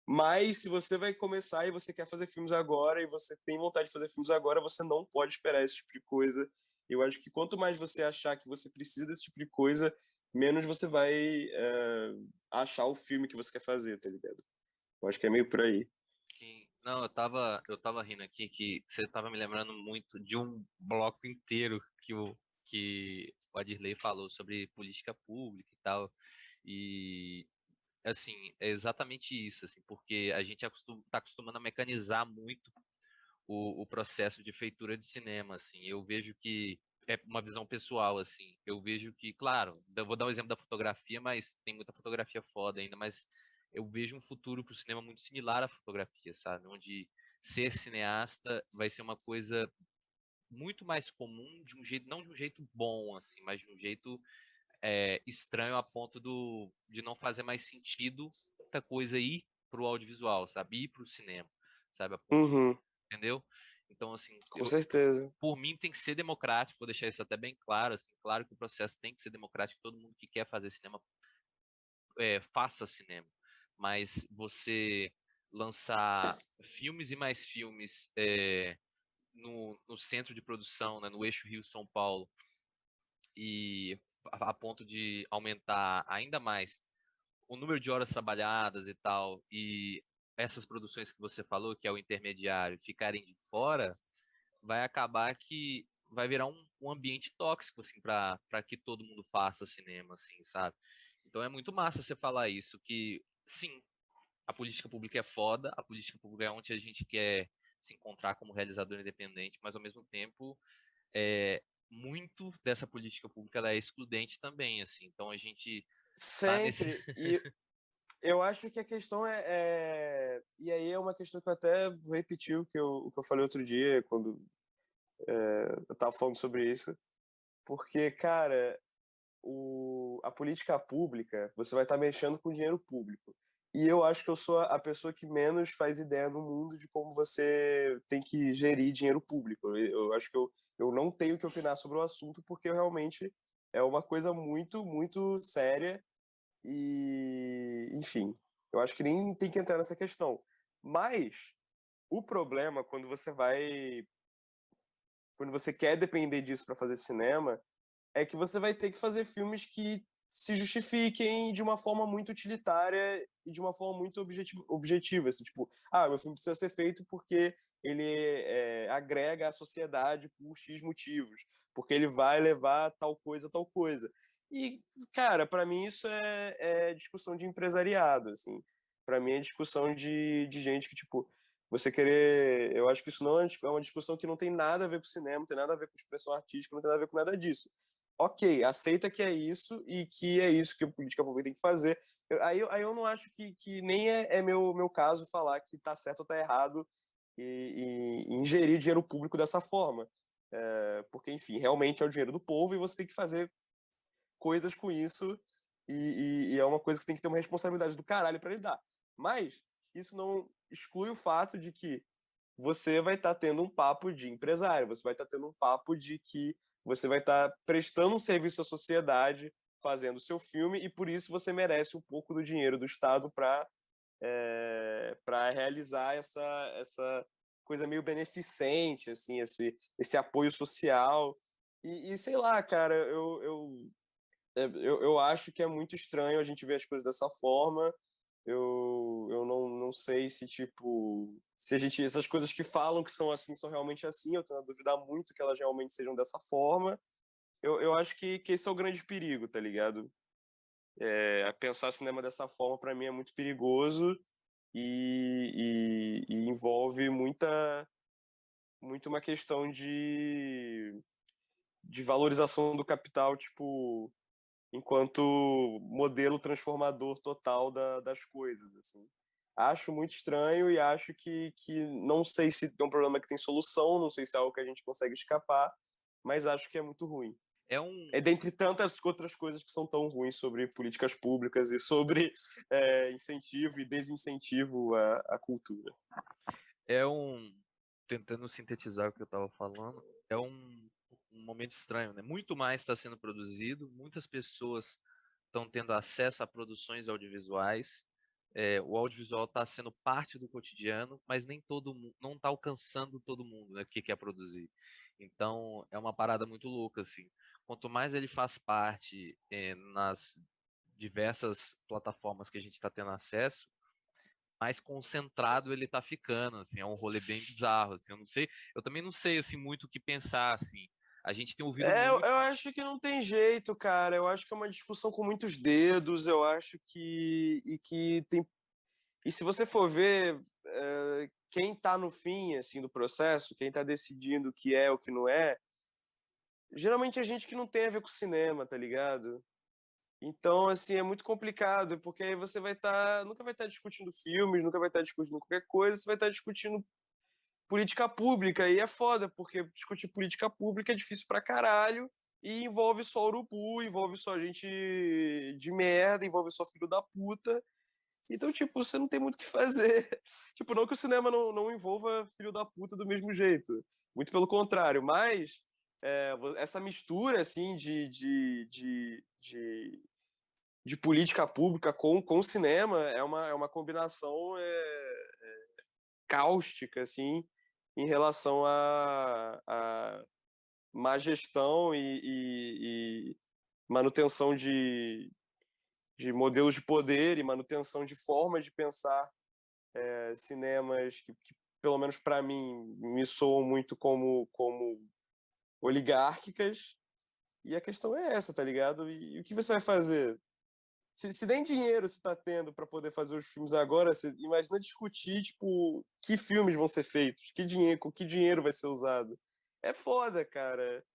Mas se você vai começar e você quer fazer filmes agora e você tem vontade de fazer filmes agora, você não pode esperar esse tipo de coisa. Eu acho que quanto mais você achar que você precisa desse tipo de coisa, menos você vai achar o filme que você quer fazer, tá ligado? Eu acho que é meio por aí. Sim. Não, eu tava rindo aqui que você tava me lembrando muito de um bloco inteiro que o Adirley falou sobre política pública e tal. E assim, é exatamente isso, assim, porque a gente tá acostumando a mecanizar muito o processo de feitura de cinema, assim. Eu vejo que é uma visão pessoal, assim. Eu vejo que, claro, eu vou dar um exemplo da fotografia, mas tem muita fotografia foda ainda, mas eu vejo um futuro para o cinema muito similar à fotografia, sabe? Onde ser cineasta vai ser uma coisa muito mais comum de um jeito, não de um jeito bom, assim, mas de um jeito estranho a ponto de não fazer mais sentido muita coisa ir pro audiovisual, sabe? Ir pro cinema, sabe? A ponto Uhum, entendeu? Então, assim, com certeza. por mim tem que ser democrático, vou deixar isso até bem claro, assim, claro que o processo tem que ser democrático, todo mundo que quer fazer cinema faça cinema, mas você lançar filmes e mais filmes no centro de produção, né, no eixo Rio-São Paulo, e a ponto de aumentar ainda mais o número de horas trabalhadas e tal, e essas produções que você falou, que é o intermediário, ficarem de fora, vai acabar que vai virar um ambiente tóxico, assim, para que todo mundo faça cinema, assim, sabe? Então é muito massa você falar isso, que sim, a política pública é foda, a política pública é onde a gente quer se encontrar como realizador independente, mas ao mesmo tempo, muito dessa política pública ela é excludente também, assim. Então a gente tá nesse. Sempre. E eu acho que a questão e aí é uma questão que eu até vou repetir o que eu falei outro dia, quando eu tava falando sobre isso. Porque, cara, a política pública, você vai estar mexendo com dinheiro público. E eu acho que eu sou a pessoa que menos faz ideia no mundo de como você tem que gerir dinheiro público. Eu acho que eu não tenho que opinar sobre o assunto, porque realmente é uma coisa muito, muito séria e, enfim, eu acho que nem tem que entrar nessa questão. Mas o problema quando você quer depender disso para fazer cinema, é que você vai ter que fazer filmes que se justifiquem de uma forma muito utilitária e de uma forma muito objetiva. Assim, tipo, meu filme precisa ser feito porque ele agrega à sociedade por X motivos, porque ele vai levar tal coisa, tal coisa. E, cara, para mim isso é discussão de empresariado, assim. Para mim é discussão de gente que, tipo, você querer. Eu acho que isso não é uma discussão que não tem nada a ver com cinema, não tem nada a ver com expressão artística, não tem nada a ver com nada disso. Ok, aceita que é isso e que é isso que a política pública tem que fazer. Aí eu não acho que nem é meu caso falar que está certo ou está errado e ingerir dinheiro público dessa forma. Porque, enfim, realmente é o dinheiro do povo e você tem que fazer coisas com isso e é uma coisa que tem que ter uma responsabilidade do caralho para lidar. Mas isso não exclui o fato de que você vai estar tendo um papo de empresário, você vai estar tendo um papo de que você vai estar prestando um serviço à sociedade, fazendo seu filme, e por isso você merece um pouco do dinheiro do Estado para realizar essa coisa meio beneficente, assim, esse apoio social. E sei lá, cara, eu acho que é muito estranho a gente ver as coisas dessa forma. Eu não sei se, tipo, se essas coisas que falam que são assim são realmente assim, eu tenho a duvidar muito que elas realmente sejam dessa forma. Eu acho que esse é o grande perigo, tá ligado? Pensar cinema dessa forma, para mim, é muito perigoso e envolve muito uma questão de valorização do capital, tipo, enquanto modelo transformador total das coisas, assim. Acho muito estranho e acho que não sei se é um problema que tem solução, não sei se é algo que a gente consegue escapar, mas acho que é muito ruim. É um. É dentre tantas outras coisas que são tão ruins sobre políticas públicas e sobre incentivo e desincentivo à cultura. É um. Tentando sintetizar o que eu estava falando, é um momento estranho, né? Muito mais está sendo produzido, muitas pessoas estão tendo acesso a produções audiovisuais. O audiovisual está sendo parte do cotidiano, mas nem todo mundo, não está alcançando todo mundo, né, que quer produzir. Então é uma parada muito louca, assim. Quanto mais ele faz parte nas diversas plataformas que a gente está tendo acesso, mais concentrado ele tá ficando, assim, é um rolê bem bizarro, assim, eu não sei, eu também não sei, assim, muito o que pensar, assim, a gente tem ouvido muito. Eu acho que não tem jeito, cara. Eu acho que é uma discussão com muitos dedos. Eu acho que tem. E se você for ver, quem está no fim assim do processo, quem está decidindo o que é o que não é, geralmente é gente que não tem a ver com cinema, tá ligado? Então, assim, é muito complicado, porque aí você nunca vai estar discutindo filmes, nunca vai estar discutindo qualquer coisa, você vai estar discutindo política pública, e é foda, porque discutir política pública é difícil pra caralho, e envolve só urubu, envolve só gente de merda, envolve só filho da puta. Então, tipo, você não tem muito o que fazer. Tipo, não que o cinema não envolva filho da puta do mesmo jeito. Muito pelo contrário, mas essa mistura, assim, de política pública com cinema é uma combinação cáustica, assim, em relação a má gestão e manutenção de modelos de poder e manutenção de formas de pensar cinemas que pelo menos para mim, me soam muito como oligárquicas. E a questão é essa, tá ligado? E o que você vai fazer? Se nem dinheiro você tá tendo para poder fazer os filmes agora, você imagina discutir, tipo, que filmes vão ser feitos, com que dinheiro vai ser usado. É foda, cara.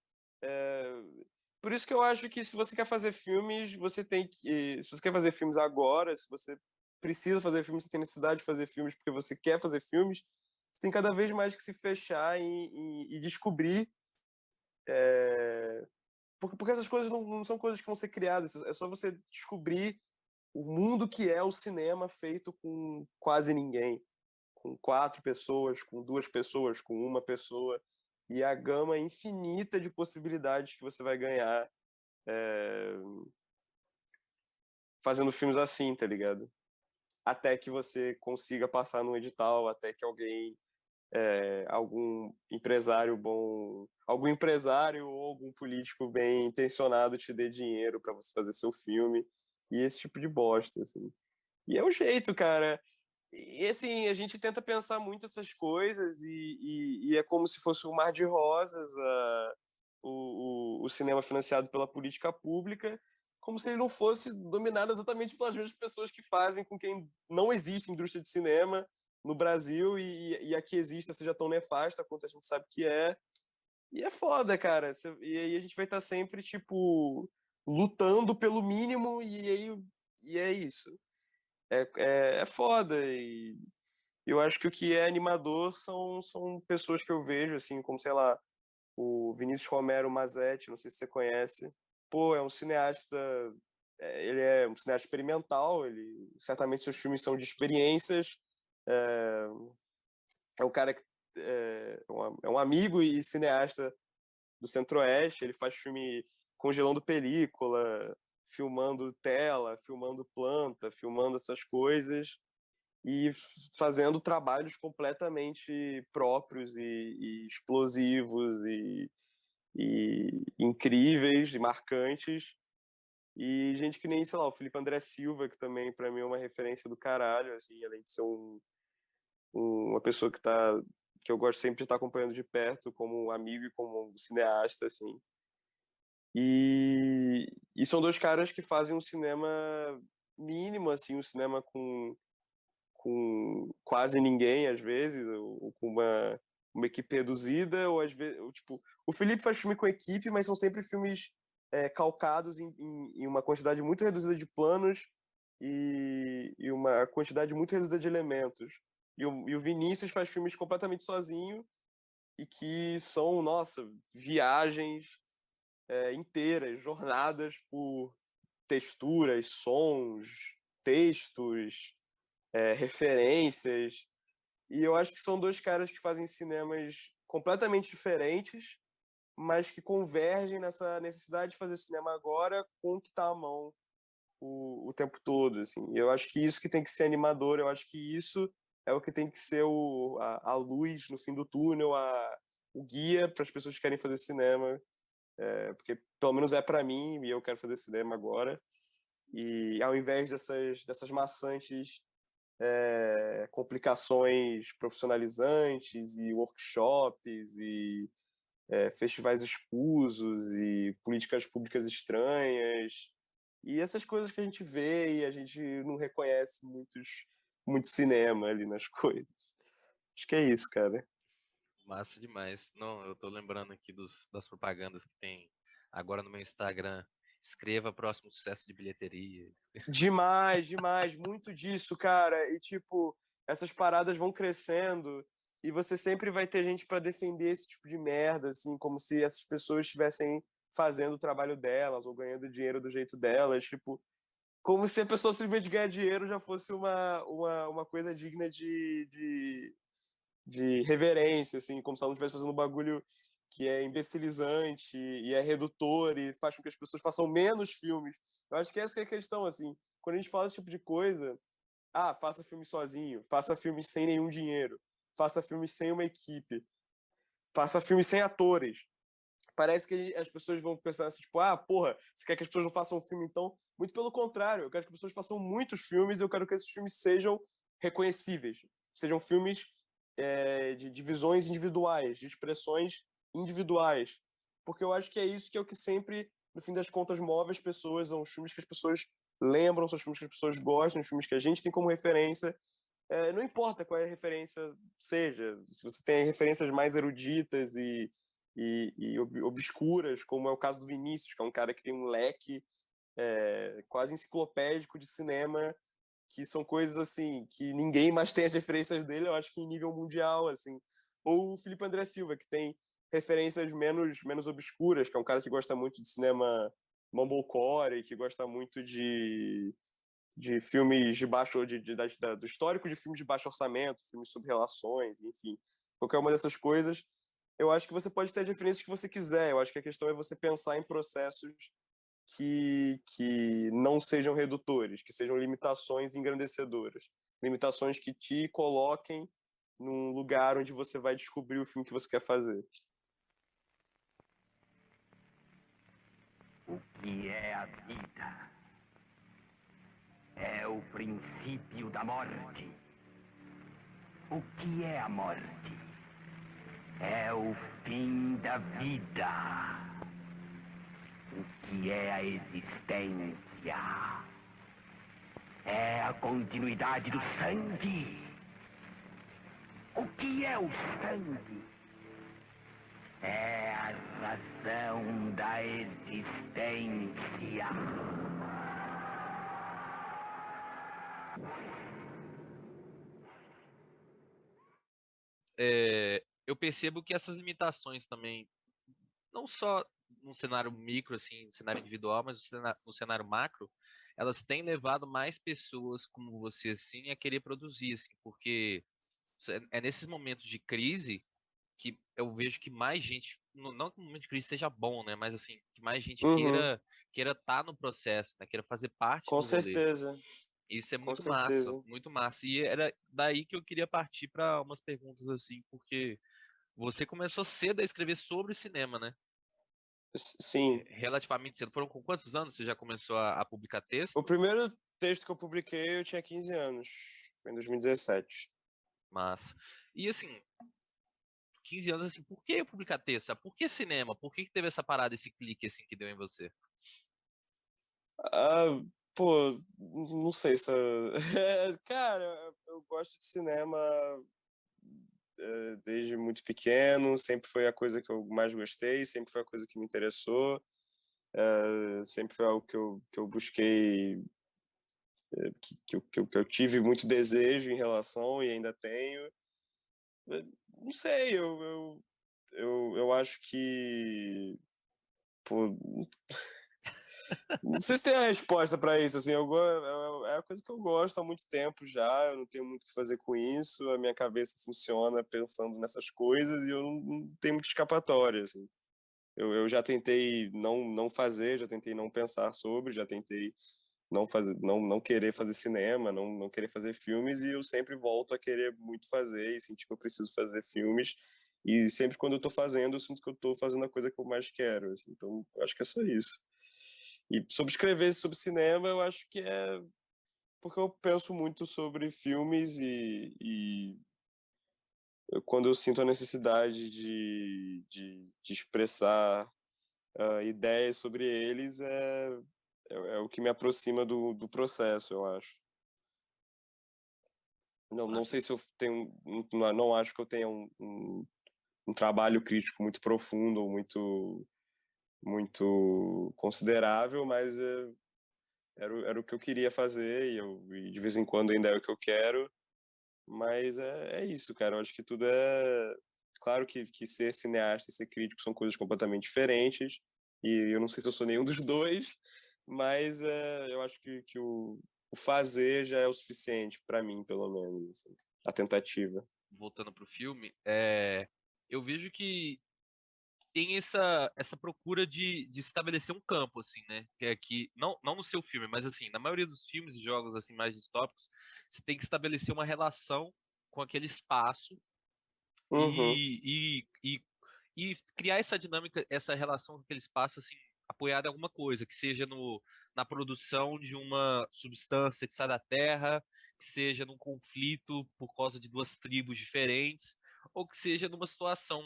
Por isso que eu acho que se você quer fazer filmes, você tem que... Se você quer fazer filmes agora, se você precisa fazer filmes, você tem necessidade de fazer filmes porque você quer fazer filmes, você tem cada vez mais que se fechar e descobrir... Porque essas coisas não são coisas que vão ser criadas, é só você descobrir o mundo que é o cinema feito com quase ninguém, com 4 pessoas, com 2 pessoas, com 1 pessoa, e a gama infinita de possibilidades que você vai ganhar fazendo filmes assim, tá ligado? Até que você consiga passar num edital, até que algum empresário bom, algum empresário ou algum político bem intencionado te dê dinheiro para você fazer seu filme, e esse tipo de bosta, assim. E é o jeito, cara. E assim, a gente tenta pensar muito essas coisas e é como se fosse um mar de rosas o cinema financiado pela política pública, como se ele não fosse dominado exatamente pelas mesmas pessoas que fazem com quem não existe indústria de cinema no Brasil e a que existe seja tão nefasta quanto a gente sabe que é. E é foda, cara. E aí a gente vai estar sempre, tipo, lutando pelo mínimo e é isso. É foda. E eu acho que o que é animador são pessoas que eu vejo, assim, como, sei lá, o Vinícius Romero Mazzetti, não sei se você conhece. Pô, é um cineasta... Ele é um cineasta experimental, certamente seus filmes são de experiências. É um cara que é um amigo e cineasta do Centro-Oeste. Ele faz filme congelando película, filmando tela, filmando planta, filmando essas coisas e fazendo trabalhos completamente próprios e explosivos e incríveis e marcantes. E gente que nem, sei lá, o Felipe André Silva, que também para mim é uma referência do caralho, assim, além de ser uma pessoa que eu gosto sempre de estar acompanhando de perto como um amigo e como um cineasta, assim. E são 2 caras que fazem um cinema mínimo, assim, um cinema com quase ninguém, às vezes, ou com uma equipe reduzida, ou às vezes... Tipo, o Felipe faz filme com equipe, mas são sempre filmes calcados em uma quantidade muito reduzida de planos e uma quantidade muito reduzida de elementos. E o Vinícius faz filmes completamente sozinho e que são, nossa, viagens inteiras, jornadas por texturas, sons, textos, referências. E eu acho que são 2 caras que fazem cinemas completamente diferentes, mas que convergem nessa necessidade de fazer cinema agora com o que está à mão o tempo todo, assim. E eu acho que isso que tem que ser animador, eu acho que isso é o que tem que ser a luz no fim do túnel, o guia para as pessoas que querem fazer cinema, porque pelo menos é para mim e eu quero fazer cinema agora. E ao invés dessas maçantes complicações profissionalizantes e workshops e festivais escusos e políticas públicas estranhas e essas coisas que a gente vê e a gente não reconhece muito cinema ali nas coisas. Acho que é isso, cara. Massa demais. Não, eu tô lembrando aqui das propagandas que tem agora no meu Instagram. Escreva próximo sucesso de bilheteria. Demais, muito disso, cara. E, tipo, essas paradas vão crescendo e você sempre vai ter gente para defender esse tipo de merda, assim, como se essas pessoas estivessem fazendo o trabalho delas ou ganhando dinheiro do jeito delas, tipo, como se a pessoa simplesmente ganhar dinheiro já fosse uma coisa digna de reverência, assim, como se ela não estivesse fazendo um bagulho que é imbecilizante e é redutor e faz com que as pessoas façam menos filmes. Eu acho que essa que é a questão, assim, quando a gente fala esse tipo de coisa, faça filme sozinho, faça filmes sem nenhum dinheiro, faça filmes sem uma equipe, faça filmes sem atores. Parece que as pessoas vão pensar assim, tipo, porra, você quer que as pessoas não façam um filme, então? Muito pelo contrário, eu quero que as pessoas façam muitos filmes e eu quero que esses filmes sejam reconhecíveis, sejam filmes de visões individuais, de expressões individuais, porque eu acho que é isso que é o que sempre, no fim das contas, move as pessoas, são os filmes que as pessoas lembram, são os filmes que as pessoas gostam, os filmes que a gente tem como referência. Não importa qual é a referência seja, se você tem referências mais eruditas e obscuras, como é o caso do Vinícius, que é um cara que tem um leque quase enciclopédico de cinema, que são coisas assim que ninguém mais tem as referências dele, eu acho que em nível mundial, assim. Ou o Felipe André Silva, que tem referências menos obscuras, que é um cara que gosta muito de cinema mumblecore, que gosta muito de filmes de baixo do histórico de filmes de baixo orçamento, filmes sobre relações, enfim, qualquer uma dessas coisas. Eu acho que você pode ter as referências que você quiser. Eu acho que a questão é você pensar em processos que não sejam redutores, que sejam limitações engrandecedoras, limitações que te coloquem num lugar onde você vai descobrir o filme que você quer fazer. O que é a vida? É o princípio da morte. O que é a morte? É o fim da vida. O que é a existência? É a continuidade do sangue. O que é o sangue? É a razão da existência. Eu percebo que essas limitações também, não só no cenário micro, assim, no cenário individual, mas no cenário macro, elas têm levado mais pessoas como você, assim, a querer produzir, assim, porque é nesses momentos de crise que eu vejo que mais gente, não que o momento de crise seja bom, né, mas assim, que mais gente queira estar no processo, né, queira fazer parte Com do rolê. certeza. Isso é Com muito certeza. massa, muito massa. E era daí que eu queria partir para umas perguntas assim, porque você começou cedo a escrever sobre cinema, né? Sim. Relativamente cedo. Foram com quantos anos você já começou a publicar texto? O primeiro texto que eu publiquei eu tinha 15 anos. Foi em 2017. Massa. E assim, 15 anos assim, por que publicar texto? Sabe? Por que cinema? Por que teve essa parada, esse clique assim que deu em você? Pô, não sei se... Cara, eu gosto de cinema desde muito pequeno, sempre foi a coisa que eu mais gostei, sempre foi a coisa que me interessou, sempre foi algo que eu busquei, que eu tive muito desejo em relação e ainda tenho. Não sei, eu acho que... Pô, não sei se tem a resposta para isso, assim, é a coisa que eu gosto há muito tempo já, eu não tenho muito o que fazer com isso, a minha cabeça funciona pensando nessas coisas e eu não tenho muita escapatória, assim. Eu já tentei não fazer, já tentei não pensar sobre, já tentei não querer fazer cinema, não querer fazer filmes, e eu sempre volto a querer muito fazer e sentir que eu preciso fazer filmes, e sempre quando eu tô fazendo, eu sinto que eu tô fazendo a coisa que eu mais quero, assim, então eu acho que é só isso. E sobre escrever sobre cinema, eu acho que é porque eu penso muito sobre filmes e quando eu sinto a necessidade de expressar ideias sobre eles, é o que me aproxima do processo, eu acho. Não sei se eu tenho... Não acho que eu tenha um trabalho crítico muito profundo ou muito considerável, mas era o que eu queria fazer e de vez em quando ainda é o que eu quero, Mas é isso, cara. Eu acho que tudo é. Claro que ser cineasta e ser crítico são coisas completamente diferentes, e eu não sei se eu sou nenhum dos dois, mas eu acho que o fazer já é o suficiente, para mim, pelo menos, assim, a tentativa. Voltando pro filme, eu vejo que tem essa procura de estabelecer um campo, assim, né? Que é que, não no seu filme, mas assim, na maioria dos filmes e jogos assim mais distópicos, você tem que estabelecer uma relação com aquele espaço Uhum, e criar essa dinâmica, essa relação com aquele espaço, assim, apoiada em alguma coisa, que seja na produção de uma substância que sai da terra, que seja num conflito por causa de duas tribos diferentes, ou que seja numa situação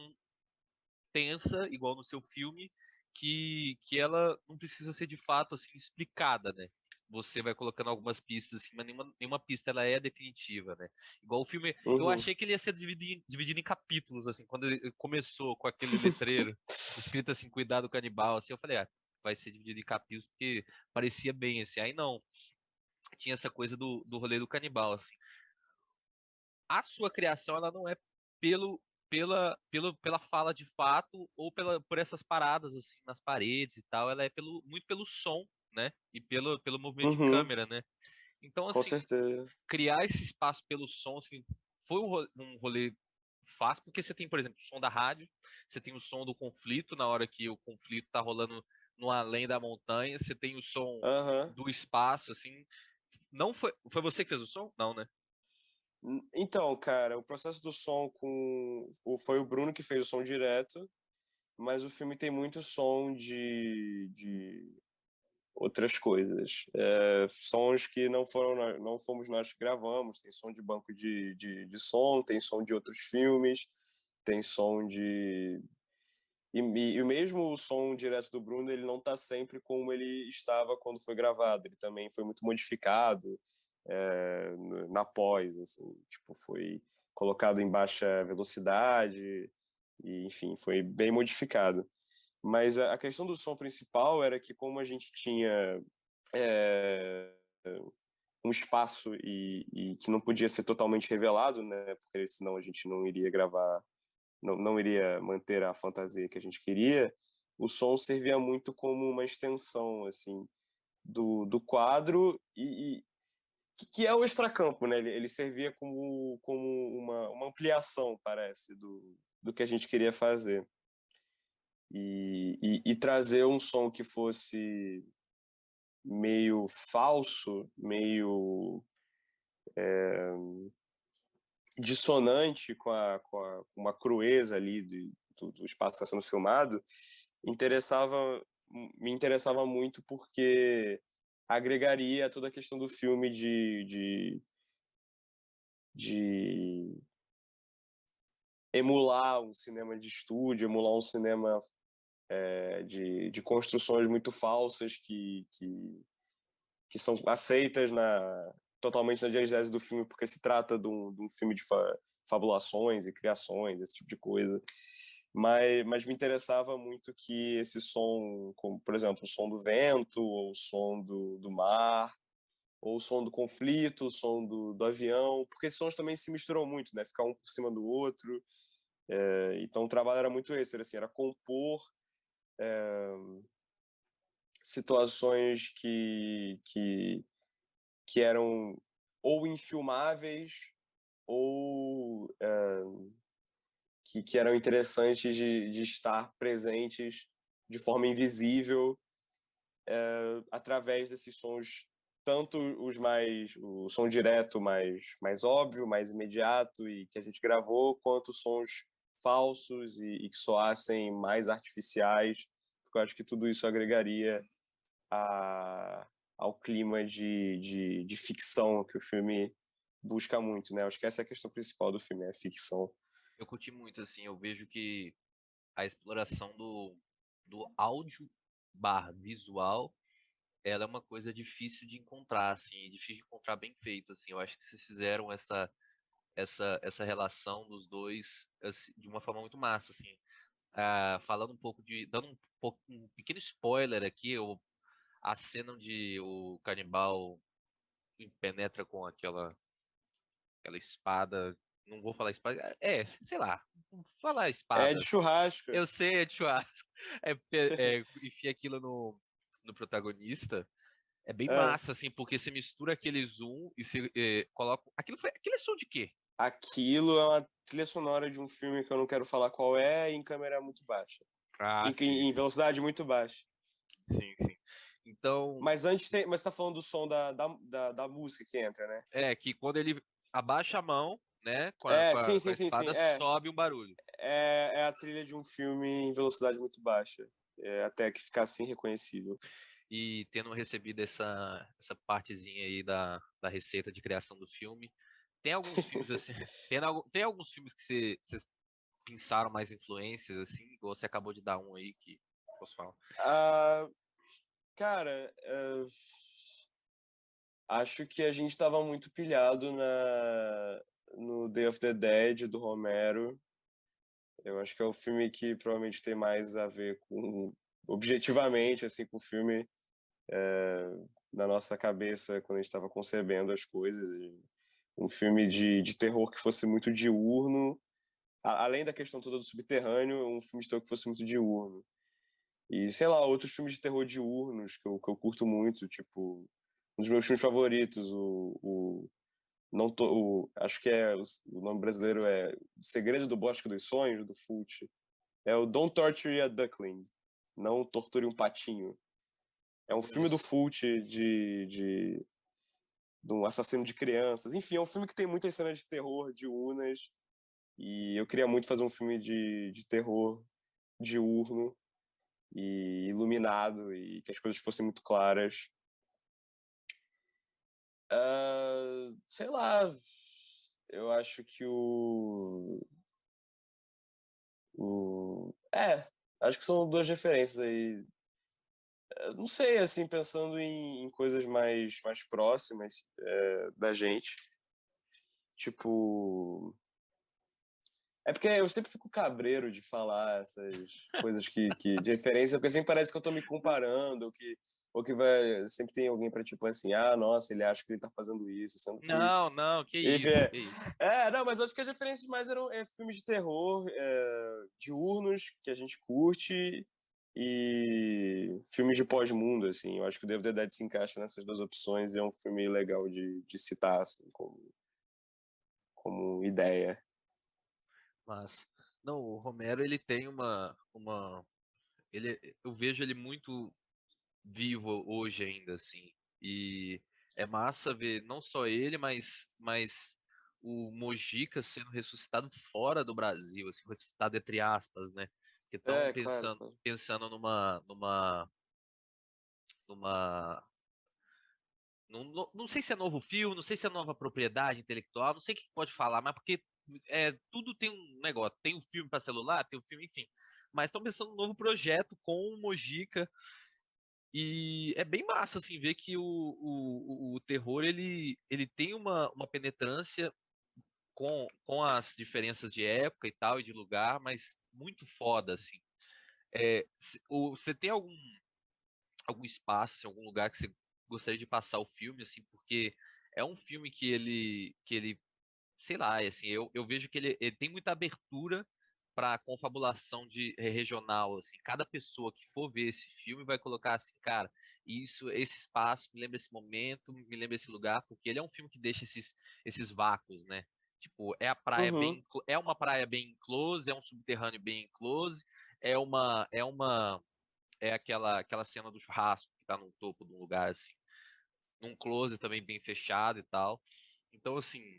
tensa, igual no seu filme, que ela não precisa ser de fato assim explicada, né? Você vai colocando algumas pistas assim, mas nenhuma pista ela é definitiva, né? Igual o filme, eu uhum. achei que ele ia ser dividido em capítulos, assim, quando ele começou com aquele letreiro escrito assim, cuidado canibal, assim, eu falei, vai ser dividido em capítulos, porque parecia bem, assim, aí não, tinha essa coisa do rolê do canibal, assim. A sua criação ela não é pelo pela fala de fato ou por essas paradas assim nas paredes e tal, ela é muito pelo som, né? E pelo movimento de Uhum, câmera, né? Então com assim, certeza. criar esse espaço pelo som assim, foi um rolê fácil, porque você tem, por exemplo, o som da rádio, você tem o som do conflito na hora que o conflito tá rolando no além da montanha, você tem o som Aham. do espaço assim. Não foi você que fez o som? Não, né? Então, cara, o processo do som foi o Bruno que fez o som direto, mas o filme tem muito som de outras coisas. Sons que não fomos nós que gravamos, tem som de banco de som, tem som de outros filmes, tem som de. E mesmo o som direto do Bruno, ele não está sempre como ele estava quando foi gravado, ele também foi muito modificado na pós, assim, tipo, foi colocado em baixa velocidade, e enfim, foi bem modificado. Mas a questão do som principal era que como a gente tinha é, um espaço e que não podia ser totalmente revelado, né? Porque senão a gente não iria gravar, não iria manter a fantasia que a gente queria. O som servia muito como uma extensão, assim, do quadro que é o extracampo, né? Ele servia como uma ampliação, parece, do que a gente queria fazer. E trazer um som que fosse meio falso, meio dissonante com uma crueza ali do espaço que está sendo filmado, interessava, me interessava muito porque agregaria toda a questão do filme de emular um cinema de estúdio, emular um cinema de construções muito falsas que são aceitas totalmente na diegese do filme, porque se trata de um filme de fabulações e criações, esse tipo de coisa. Mas me interessava muito que esse som, como por exemplo o som do vento, ou o som do mar, ou o som do conflito, o som do avião, porque esses sons também se misturam muito, né? Ficar um por cima do outro. Então o trabalho era muito esse, era compor situações que eram ou infilmáveis ou que eram interessantes de estar presentes de forma invisível através desses sons, tanto o som direto mais óbvio, mais imediato e que a gente gravou, quanto sons falsos e que soassem mais artificiais, porque eu acho que tudo isso agregaria ao clima de ficção que o filme busca muito, né? Acho que essa é a questão principal do filme, é a ficção. Eu curti muito, assim, eu vejo que a exploração do áudio barra visual, ela é uma coisa difícil de encontrar, assim, difícil de encontrar bem feito, assim. Eu acho que vocês fizeram essa relação dos dois assim, de uma forma muito massa, assim. Falando um pouco dando um pequeno spoiler aqui, a cena onde o canibal penetra com aquela espada. Não vou falar espada. Sei lá. Vou falar É de espada. churrasco. Eu sei, é de churrasco. Enfia aquilo no protagonista. É bem massa, assim, porque você mistura aquele zoom e você coloca. Aquilo é som de quê? Aquilo é uma trilha sonora de um filme que eu não quero falar qual é, em câmera muito baixa. Em velocidade muito baixa. Sim, sim. Então. Mas mas você tá falando do som da música que entra, né? Que quando ele abaixa a mão, né? Com sim, a espada, sobe um barulho. É a trilha de um filme em velocidade muito baixa. Até que ficar assim reconhecível. E tendo recebido essa partezinha aí da receita de criação do filme, tem alguns filmes assim. Tem alguns filmes que vocês pensaram mais influências, assim, ou você acabou de dar um aí que posso falar? Cara, acho que a gente estava muito pilhado no Day of the Dead, do Romero. Eu acho que é o filme que provavelmente tem mais a ver com, objetivamente, assim, com o filme na nossa cabeça quando a gente estava concebendo as coisas. Um filme de terror que fosse muito diurno, além da questão toda do subterrâneo, um filme de terror que fosse muito diurno. E, sei lá, outros filmes de terror diurnos que eu curto muito, tipo, um dos meus filmes favoritos, acho que o nome brasileiro é Segredo do Bosque dos Sonhos, do Fulci. É o Don't Torture a Duckling, Não Torture um Patinho. É um filme do Fulci de um assassino de crianças. Enfim, é um filme que tem muitas cenas de terror diurnas e eu queria muito fazer um filme de terror diurno e iluminado e que as coisas fossem muito claras. Sei lá, eu acho que acho que são duas referências aí. Não sei, assim, pensando em coisas mais próximas da gente. Tipo... É porque eu sempre fico cabreiro de falar essas coisas de referência, porque sempre parece que eu tô me comparando, ou que sempre tem alguém pra tipo assim, nossa, ele acha que ele tá fazendo isso, sendo que... Não, que isso. Não, mas eu acho que as referências mais eram filmes de terror, diurnos, que a gente curte, e filmes de pós-mundo, assim. Eu acho que o Day of the Dead se encaixa nessas duas opções e é um filme legal de citar, assim, como ideia. Mas, não, o Romero, ele tem eu vejo ele muito vivo hoje ainda, assim. E é massa ver não só ele, mas o Mojica sendo ressuscitado fora do Brasil, assim, ressuscitado entre aspas, né? Que estão pensando numa não sei se é novo filme, não sei se é nova propriedade intelectual, não sei o que pode falar, mas porque tudo tem um negócio, tem um filme para celular, tem um filme, enfim. Mas estão pensando num novo projeto com o Mojica. E é bem massa, assim, ver que o terror, ele tem uma penetrância com as diferenças de época e tal, e de lugar, mas muito foda, assim. Você tem algum espaço, assim, algum lugar que você gostaria de passar o filme, assim, porque é um filme que ele sei lá, assim, eu vejo que ele tem muita abertura para confabulação regional, assim, cada pessoa que for ver esse filme vai colocar assim, cara, esse espaço me lembra esse momento, me lembra esse lugar, porque ele é um filme que deixa esses vácuos, né? Tipo, é a praia é uma praia bem close, é um subterrâneo bem close, é aquela cena do churrasco que tá no topo de um lugar assim, num close também bem fechado e tal. Então, assim,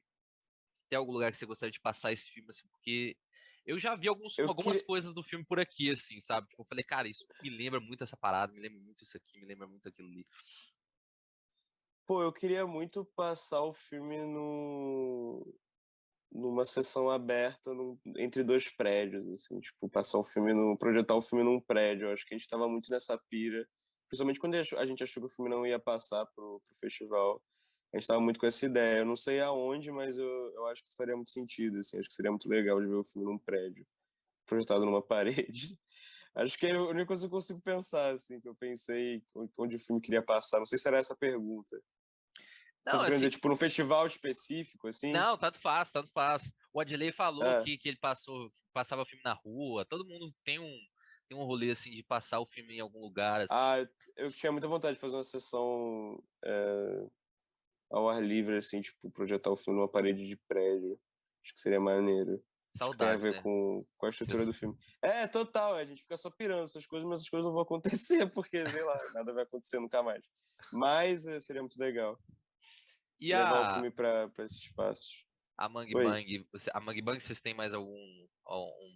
tem algum lugar que você gostaria de passar esse filme, assim, porque eu já vi algumas coisas do filme por aqui, assim, sabe? Tipo, eu falei, cara, isso me lembra muito essa parada, me lembra muito isso aqui, me lembra muito aquilo ali. Pô, eu queria muito passar o filme numa sessão aberta entre dois prédios, assim, tipo, projetar o filme num prédio. Eu acho que a gente tava muito nessa pira, principalmente quando a gente achou que o filme não ia passar pro festival. A gente tava muito com essa ideia. Eu não sei aonde, mas eu acho que faria muito sentido, assim. Acho que seria muito legal de ver o filme num prédio, projetado numa parede. Acho que é a única coisa que eu consigo pensar, assim, que eu pensei onde o filme queria passar. Não sei se era essa a pergunta. Você tá querendo dizer, tipo, num festival específico, assim? Não, tanto faz. O Adley falou que ele passava o filme na rua. Todo mundo tem um rolê, assim, de passar o filme em algum lugar, assim. Eu tinha muita vontade de fazer uma sessão ao ar livre, assim, tipo, projetar o filme numa parede de prédio. Acho que seria maneiro. Acho que tem a ver, né, com a estrutura do filme. Total, a gente fica só pirando essas coisas, mas essas coisas não vão acontecer, porque, sei lá, nada vai acontecer nunca mais. Mas seria muito legal. E levar o filme para esses espaços. A Mangue Bang, vocês têm mais algum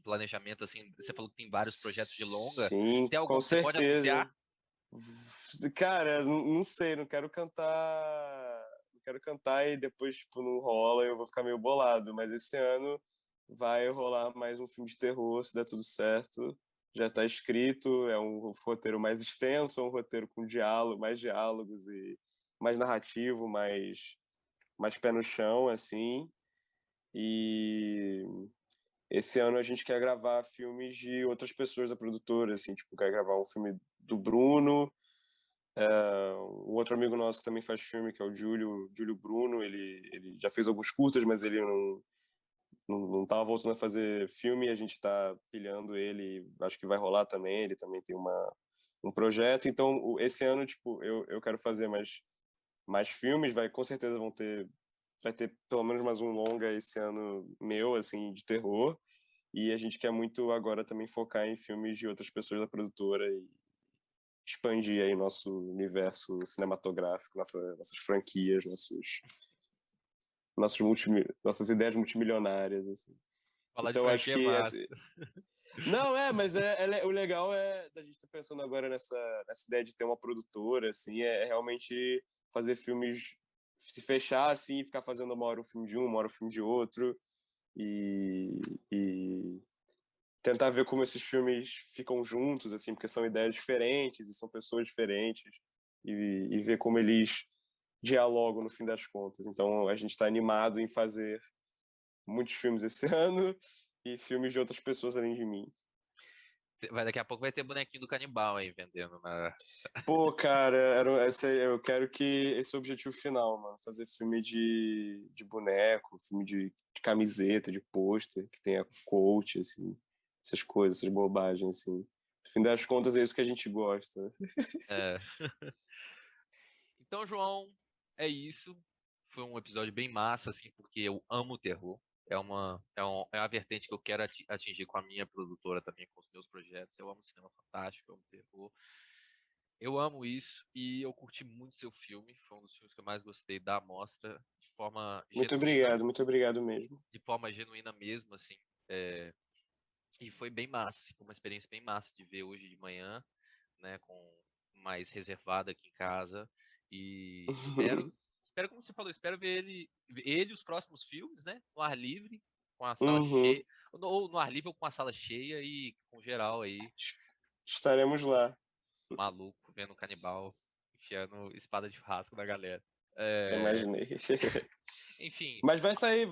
planejamento, assim? Você falou que tem vários projetos de longa. Sim, tem algum com que você certeza. pode anunciar? Cara, não sei, não quero cantar e depois, tipo, não rola e eu vou ficar meio bolado. Mas esse ano vai rolar mais um filme de terror, se der tudo certo. Já tá escrito, é um roteiro mais extenso, um roteiro com mais diálogos e mais narrativo, mais pé no chão, assim. E esse ano a gente quer gravar filmes de outras pessoas da produtora, assim, tipo, quer gravar um filme do Bruno, um outro amigo nosso que também faz filme, que é o Júlio Bruno, ele já fez alguns curtas, mas ele não tava voltando a fazer filme, e a gente tá pilhando ele, acho que vai rolar também, ele também tem um projeto. Então esse ano, tipo, eu quero fazer mais filmes, com certeza vai ter pelo menos mais um longa esse ano meu, assim, de terror, e a gente quer muito agora também focar em filmes de outras pessoas da produtora e expandir aí nosso universo cinematográfico, nossas franquias, nossas ideias multimilionárias, assim. Falar então de acho que não, mas o legal da gente estar pensando agora nessa ideia de ter uma produtora, assim, é realmente fazer filmes, se fechar assim, ficar fazendo uma hora um filme de um, uma hora um filme de outro, e tentar ver como esses filmes ficam juntos, assim, porque são ideias diferentes e são pessoas diferentes, e ver como eles dialogam no fim das contas. Então a gente está animado em fazer muitos filmes esse ano e filmes de outras pessoas além de mim. Daqui a pouco vai ter bonequinho do Canibal aí vendendo na... Pô, cara, eu quero que esse é o objetivo final, mano. Fazer filme de boneco, filme de camiseta, de pôster, que tenha quote, assim. Essas coisas, essas bobagens, assim. No fim das contas, é isso que a gente gosta. Então, João, é isso. Foi um episódio bem massa, assim, porque eu amo terror. É uma vertente que eu quero atingir com a minha produtora também, com os meus projetos. Eu amo cinema fantástico, eu amo terror. Eu amo isso e eu curti muito seu filme. Foi um dos filmes que eu mais gostei da amostra, de forma genuína. Muito obrigado mesmo. De forma genuína mesmo, assim. E foi bem massa, foi uma experiência bem massa de ver hoje de manhã, né, com mais reservado aqui em casa. E espero, como você falou, espero ver ele e os próximos filmes, né? No ar livre, com a sala cheia. Ou no ar livre ou com a sala cheia e com geral aí. Estaremos lá. Maluco, vendo o Canibal enfiando espada de churrasco na galera. Imaginei. Enfim. Mas vai sair,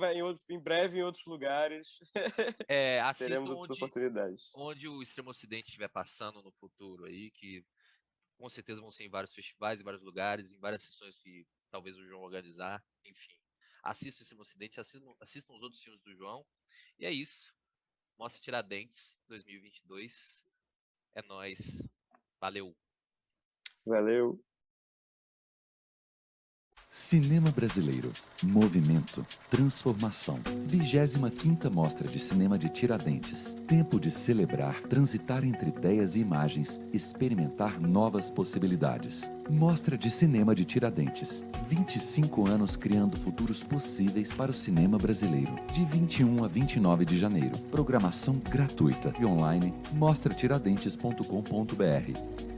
em breve em outros lugares. Teremos outras oportunidades. Onde o Extremo Ocidente estiver passando no futuro aí, que com certeza vão ser em vários festivais, em vários lugares, em várias sessões que talvez o João organizar. Enfim, assistam o Extremo Ocidente, assistam os outros filmes do João. E é isso. Mostra Tiradentes 2022. É nóis. Valeu. Valeu. Cinema Brasileiro. Movimento. Transformação. 25ª Mostra de Cinema de Tiradentes. Tempo de celebrar, transitar entre ideias e imagens, experimentar novas possibilidades. Mostra de Cinema de Tiradentes. 25 anos criando futuros possíveis para o cinema brasileiro. De 21 a 29 de janeiro. Programação gratuita e online. mostratiradentes.com.br.